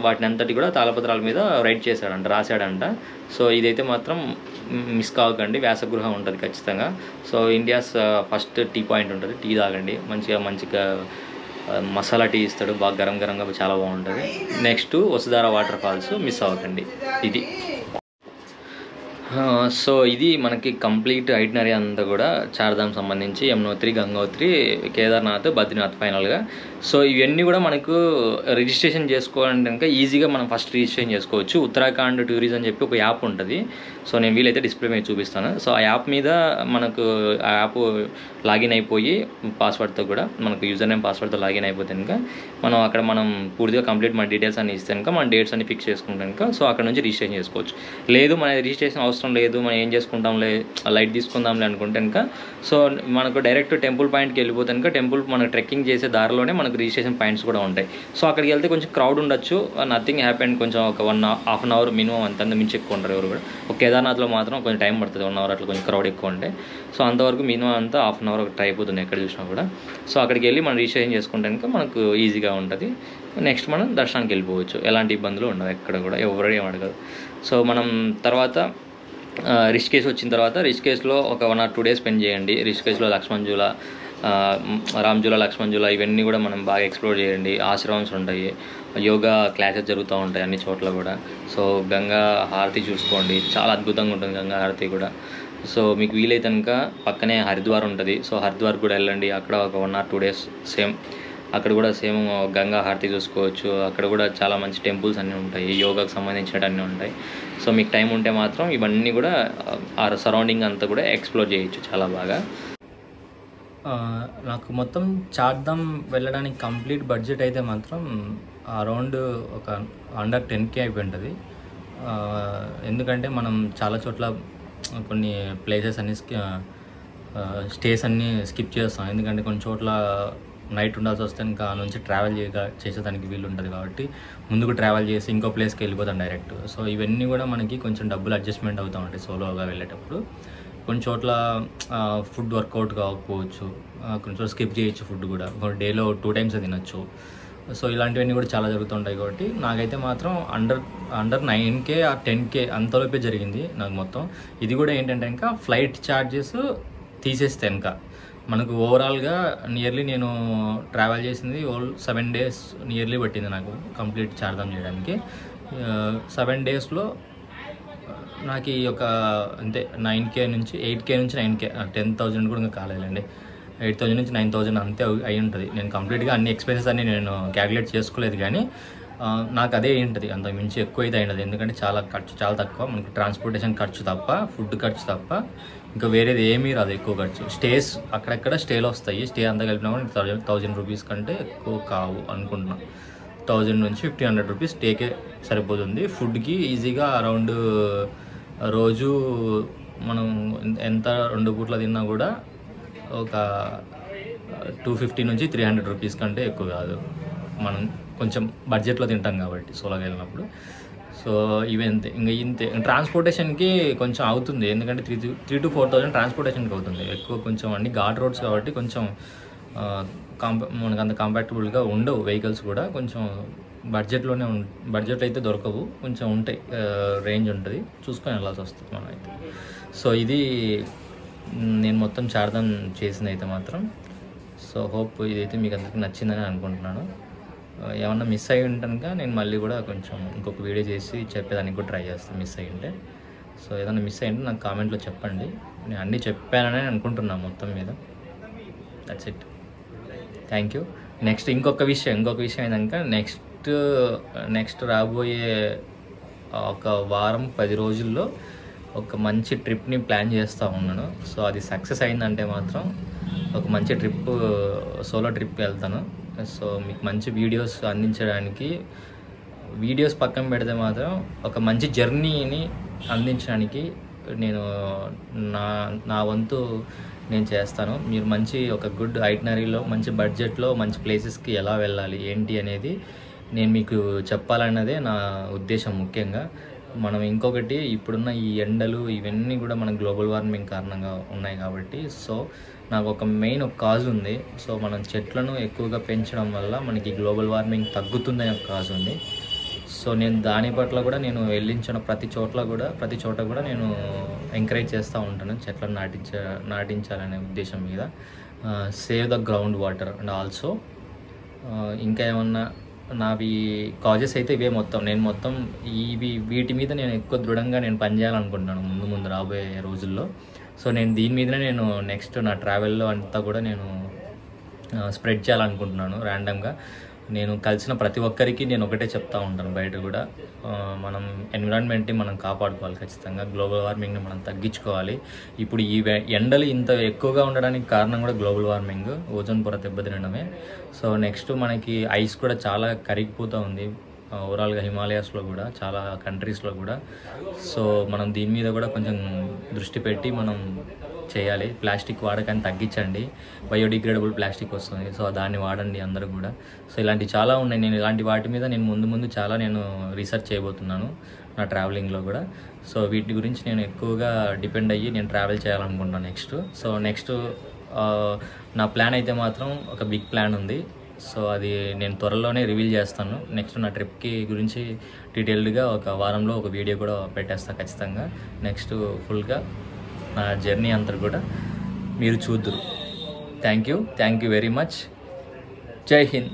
వాటిని అంతటి కూడా తాళపత్రాల మీద రాశాడంట. సో ఇదైతే మాత్రం మిస్ కావకండి. వ్యాసగృహ ఉంటుంది ఖచ్చితంగా. So India's first tea point ఉంటుంది, టీ తాగండి. మంచిగా మసాలా టీ ఇస్తాడు, బాగా గరంగా చాలా బాగుంటుంది. Next Vasudhara water falls miss అవ్వకండి. ఇది సో ఇది మనకి కంప్లీట్ ఐటినరీ అంతా కూడా చార్ధామ్ సంబంధించి, యమునోత్రి, గంగోత్రి, కేదార్నాథ్, బద్రీనాథ్ ఫైనల్గా. సో ఇవన్నీ కూడా మనకు రిజిస్ట్రేషన్ చేసుకోవాలంటే కనుక ఈజీగా మనం ఫస్ట్ రిజిస్ట్రేషన్ చేసుకోవచ్చు. ఉత్తరాఖండ్ టూరిజం అని చెప్పి ఒక యాప్ ఉంటుంది. సో నేను వీలైతే డిస్ప్లే మీద చూపిస్తాను. సో ఆ యాప్ మీద మనకు ఆ యాప్ లాగిన్ అయిపోయి పాస్వర్డ్తో కూడా మనకు యూజర్ నేమ్ పాస్వర్డ్తో లాగిన్ అయిపోతే కనుక మనం అక్కడ మనం పూర్తిగా కంప్లీట్ మన డీటెయిల్స్ అన్ని ఇస్తే కనుక మన డేట్స్ అన్ని ఫిక్స్ చేసుకుంటే కనుక సో అక్కడ నుంచి రిజిస్ట్రేషన్ చేసుకోవచ్చు. లేదు మన రిజిస్ట్రేషన్ అవసరం లేదు, మనం ఏం చేసుకుంటాంలే లైట్ తీసుకుందాంలే అనుకుంటే కనుక సో మనకు డైరెక్ట్ టెంపుల్ పాయింట్కి వెళ్ళిపోతే కనుక టెంపుల్ మనకు ట్రెక్కింగ్ చేసే దారిలోనే మనకు రిజిస్ట్రేషన్ పాయింట్స్ కూడా ఉంటాయి. సో అక్కడికి వెళ్తే కొంచెం క్రౌడ్ ఉండొచ్చు, నథింగ్ హ్యాపెండ్, కొంచెం ఒక హాఫ్ అన్ అవర్ మినిమం అంత మించి ఎక్కువ ఉంటారు ఎవరు కూడా. ఒక కేదార్నాథ్లో మాత్రం కొంచెం టైం పడుతుంది, 1 అవర్ అట్లా కొంచెం క్రౌడ్ ఎక్కువ ఉంటాయి. సో అంతవరకు మినిమం అంతా హాఫ్ అన్ అవర్ ట్రై అయిపోతుంది ఎక్కడ చూసినా కూడా. సో అక్కడికి వెళ్ళి మనం రిజిస్ట్రేషన్ చేసుకుంటే కనుక మనకు ఈజీగా ఉంటుంది. నెక్స్ట్ మనం దర్శనానికి వెళ్ళిపోవచ్చు, ఎలాంటి ఇబ్బందులు ఉండవు, ఎక్కడ కూడా ఎవరు ఏం అడగదు. సో మనం తర్వాత రిషికేశ్ వచ్చిన తర్వాత రిషికేశ్లో ఒక 1 or 2 days స్పెండ్ చేయండి. రిషికేశ్లో లక్ష్మణ్ రామ్జూలా లక్ష్మణ్ ఇవన్నీ కూడా మనం బాగా ఎక్స్ప్లోర్ చేయండి. ఆశ్రమమ్స్ ఉంటాయి, యోగా క్లాసెస్ జరుగుతూ ఉంటాయి అన్ని చోట్ల కూడా. సో గంగా హారతి చూసుకోండి, చాలా అద్భుతంగా ఉంటుంది గంగా హారతి కూడా. సో మీకు వీలైతే కనుక పక్కనే హరిద్వార్ ఉంటుంది, సో హరిద్వార్ కూడా వెళ్ళండి. అక్కడ ఒక 1 or 2 days సేమ్ అక్కడ కూడా సేమ్ గంగా హారతి చూసుకోవచ్చు. అక్కడ కూడా చాలా మంచి టెంపుల్స్ అన్నీ ఉంటాయి, యోగాకు సంబంధించినవి అన్నీ ఉంటాయి. సో మీకు టైం ఉంటే మాత్రం ఇవన్నీ కూడా ఆ సరౌండింగ్ అంతా కూడా ఎక్స్ప్లోర్ చేయొచ్చు చాలా బాగా. నాకు మొత్తం చార్ధామ్ వెళ్ళడానికి కంప్లీట్ బడ్జెట్ అయితే మాత్రం అరౌండ్ ఒక అండర్ 10K అయిపోయి ఉంటుంది. ఎందుకంటే మనం చాలా చోట్ల కొన్ని ప్లేసెస్ అన్నీ స్టేస్ అన్నీ స్కిప్ చేస్తాం. ఎందుకంటే కొన్ని చోట్ల నైట్ ఉండాల్సి వస్తే ఇంకా నుంచి ట్రావెల్ చేసేదానికి వీలు ఉంటుంది కాబట్టి ముందుకు ట్రావెల్ చేసి ఇంకో ప్లేస్కి వెళ్ళిపోతాం డైరెక్ట్. సో ఇవన్నీ కూడా మనకి కొంచెం డబ్బులు అడ్జస్ట్మెంట్ అవుతూ ఉంటాయి సోలోగా వెళ్ళేటప్పుడు. కొన్ని చోట్ల ఫుడ్ వర్కౌట్ కాకపోవచ్చు, కొన్ని చోట్ల స్కిప్ చేయొచ్చు, ఫుడ్ కూడా డేలో 2 times తినచ్చు. సో ఇలాంటివన్నీ కూడా చాలా జరుగుతుంటాయి కాబట్టి నాకైతే మాత్రం అండర్ 9K or 10K అంతలోపే జరిగింది నాకు మొత్తం. ఇది కూడా ఏంటంటే ఇంకా ఫ్లైట్ ఛార్జెస్ తీసేస్తే ఇంకా మనకు ఓవరాల్గా నియర్లీ నేను ట్రావెల్ చేసింది 7 days నియర్లీ పట్టింది నాకు కంప్లీట్ చార్ధామ్ చేయడానికి. 7 daysలో నాకు ఈ ఒక అంతే 9K నుంచి 8K నుంచి 9K 10,000 కూడా ఇంకా కాలేదండి. 8,000 నుంచి 9,000 అంతే అయి ఉంటుంది. నేను కంప్లీట్గా అన్ని ఎక్స్పెన్సెస్ అన్నీ నేను క్యాలిక్యులేట్ చేసుకోలేదు కానీ నాకు అదే ఉంటుంది, అంత మించి ఎక్కువ అయితే అయినది. ఎందుకంటే చాలా తక్కువ మనకి ట్రాన్స్పోర్టేషన్ ఖర్చు తప్ప, ఫుడ్ ఖర్చు తప్ప ఇంకా వేరేది ఏమీ రాదు ఎక్కువ ఖర్చు. స్టేస్ అక్కడెక్కడ స్టేలు వస్తాయి, స్టే అంతా కలిపినా కూడా 1,000 రూపీస్ కంటే ఎక్కువ కావు అనుకుంటున్నాను. 1,000 నుంచి 1,500 రూపీస్ స్టేకే సరిపోతుంది. ఫుడ్కి ఈజీగా అరౌండ్ రోజు మనం ఎంత 2 పూట్ల తిన్నా కూడా ఒక 250 నుంచి 300 రూపీస్ కంటే ఎక్కువ కాదు. మనం కొంచెం బడ్జెట్లో తింటాం కాబట్టి సోలోగా వెళ్ళినప్పుడు. సో ఇంతే ట్రాన్స్పోర్టేషన్కి కొంచెం అవుతుంది, ఎందుకంటే 3,000 to 4,000 ట్రాన్స్పోర్టేషన్కి అవుతుంది. ఎక్కువ కొంచెం అన్ని ఘాట్ రోడ్స్ కాబట్టి కొంచెం మనకు అంత కంపాక్టబుల్గా ఉండవు వెహికల్స్ కూడా. కొంచెం బడ్జెట్ అయితే దొరకవు, కొంచెం ఉంటాయి, రేంజ్ ఉంటుంది, చూసుకొని వెళ్ళాల్సి వస్తుంది మనం అయితే. సో ఇది నేను మొత్తం చార్ధామ్ చేసింది అయితే మాత్రం. సో హోప్ ఇదైతే మీకు అందరికీ నచ్చిందని అనుకుంటున్నాను. ఏమన్నా మిస్ అయ్యి ఉంటానుక నేను మళ్ళీ కూడా కొంచెం ఇంకొక వీడియో చేసి చెప్పేదానికి కూడా ట్రై చేస్తాను మిస్ అయ్యి ఉంటే. సో ఏదైనా మిస్ అయ్యింటే నాకు కామెంట్లో చెప్పండి. నేను అన్నీ చెప్పానని అనుకుంటున్నాను మొత్తం మీద. That's it, thank you. Next ఇంకొక విషయం ఏంటంటే నెక్స్ట్ రాబోయే ఒక వారం 10 రోజుల్లో ఒక మంచి ట్రిప్ని ప్లాన్ చేస్తూ ఉన్నాను. సో అది సక్సెస్ అయిందంటే మాత్రం ఒక మంచి సోలో ట్రిప్ వెళ్తాను. సో మీకు మంచి వీడియోస్ అందించడానికి, వీడియోస్ పక్కన పెడితే మాత్రం ఒక మంచి జర్నీని అందించడానికి నేను నా వంతు నేను చేస్తాను. మీరు ఒక గుడ్ ఐటినరీలో మంచి బడ్జెట్లో మంచి ప్లేసెస్కి ఎలా వెళ్ళాలి ఏంటి అనేది నేను మీకు చెప్పాలన్నదే నా ఉద్దేశం ముఖ్యంగా. మనం ఇంకొకటి ఇప్పుడున్న ఈ ఎండలు ఇవన్నీ కూడా మన గ్లోబల్ వార్మింగ్ కారణంగా ఉన్నాయి కాబట్టి సో నాకు ఒక మెయిన్ కాజ్ ఉంది. సో మనం చెట్లను ఎక్కువగా పెంచడం వల్ల మనకి గ్లోబల్ వార్మింగ్ తగ్గుతుందనే ఒక కాజ్ ఉంది. సో నేను దాని పట్ల కూడా నేను వెళ్ళించిన ప్రతి చోట కూడా నేను ఎంకరేజ్ చేస్తూ ఉంటాను చెట్లను నాటించాలనే ఉద్దేశం మీద. Save the ground water and also ఇంకా ఏమన్నా నావి కాజెస్ అయితే ఇవే మొత్తం. నేను వీటి మీద నేను ఎక్కువ దృఢంగా నేను పనిచేయాలనుకుంటున్నాను ముందు రాబోయే రోజుల్లో. సో నేను దీని మీదనే నేను నెక్స్ట్ నా ట్రావెల్లో అంతా కూడా నేను స్ప్రెడ్ చేయాలనుకుంటున్నాను ర్యాండమ్గా. నేను కలిసిన ప్రతి ఒక్కరికి నేను ఒకటే చెప్తా ఉంటాను బయట కూడా, మనం ఎన్విరాన్మెంట్ని మనం కాపాడుకోవాలి ఖచ్చితంగా. గ్లోబల్ వార్మింగ్ని మనం తగ్గించుకోవాలి. ఇప్పుడు ఈ ఎండలు ఇంత ఎక్కువగా ఉండడానికి కారణం కూడా గ్లోబల్ వార్మింగ్, ఓజోన్ పొర దెబ్బతినడమే. సో నెక్స్ట్ మనకి ఐస్ కూడా చాలా కరిగిపోతూ ఉంది ఓవరాల్గా హిమాలయాస్లో కూడా, చాలా కంట్రీస్లో కూడా. సో మనం దీని మీద కూడా కొంచెం దృష్టి పెట్టి మనం చేయాలి. ప్లాస్టిక్ వాడకాన్ని తగ్గించండి. బయోడిగ్రేడబుల్ ప్లాస్టిక్ వస్తుంది, సో దాన్ని వాడండి అందరూ కూడా. సో ఇలాంటివి చాలా ఉన్నాయి. నేను ఇలాంటి వాటి మీద నేను ముందు చాలా రీసెర్చ్ చేయబోతున్నాను నా ట్రావెలింగ్లో కూడా. సో వీటి గురించి నేను ఎక్కువగా డిపెండ్ అయ్యి నేను ట్రావెల్ చేయాలనుకుంటున్నాను నెక్స్ట్. సో నెక్స్ట్ నా ప్లాన్ అయితే మాత్రం ఒక బిగ్ ప్లాన్ ఉంది. సో అది నేను త్వరలోనే రివీల్ చేస్తాను. నెక్స్ట్ నా ట్రిప్కి గురించి డీటెయిల్డ్గా ఒక వారంలో ఒక వీడియో కూడా పెట్టేస్తాను ఖచ్చితంగా. నెక్స్ట్ ఫుల్గా నా జర్నీ అంతా కూడా మీరు చూద్దురు. Thank you very much. జై హింద్.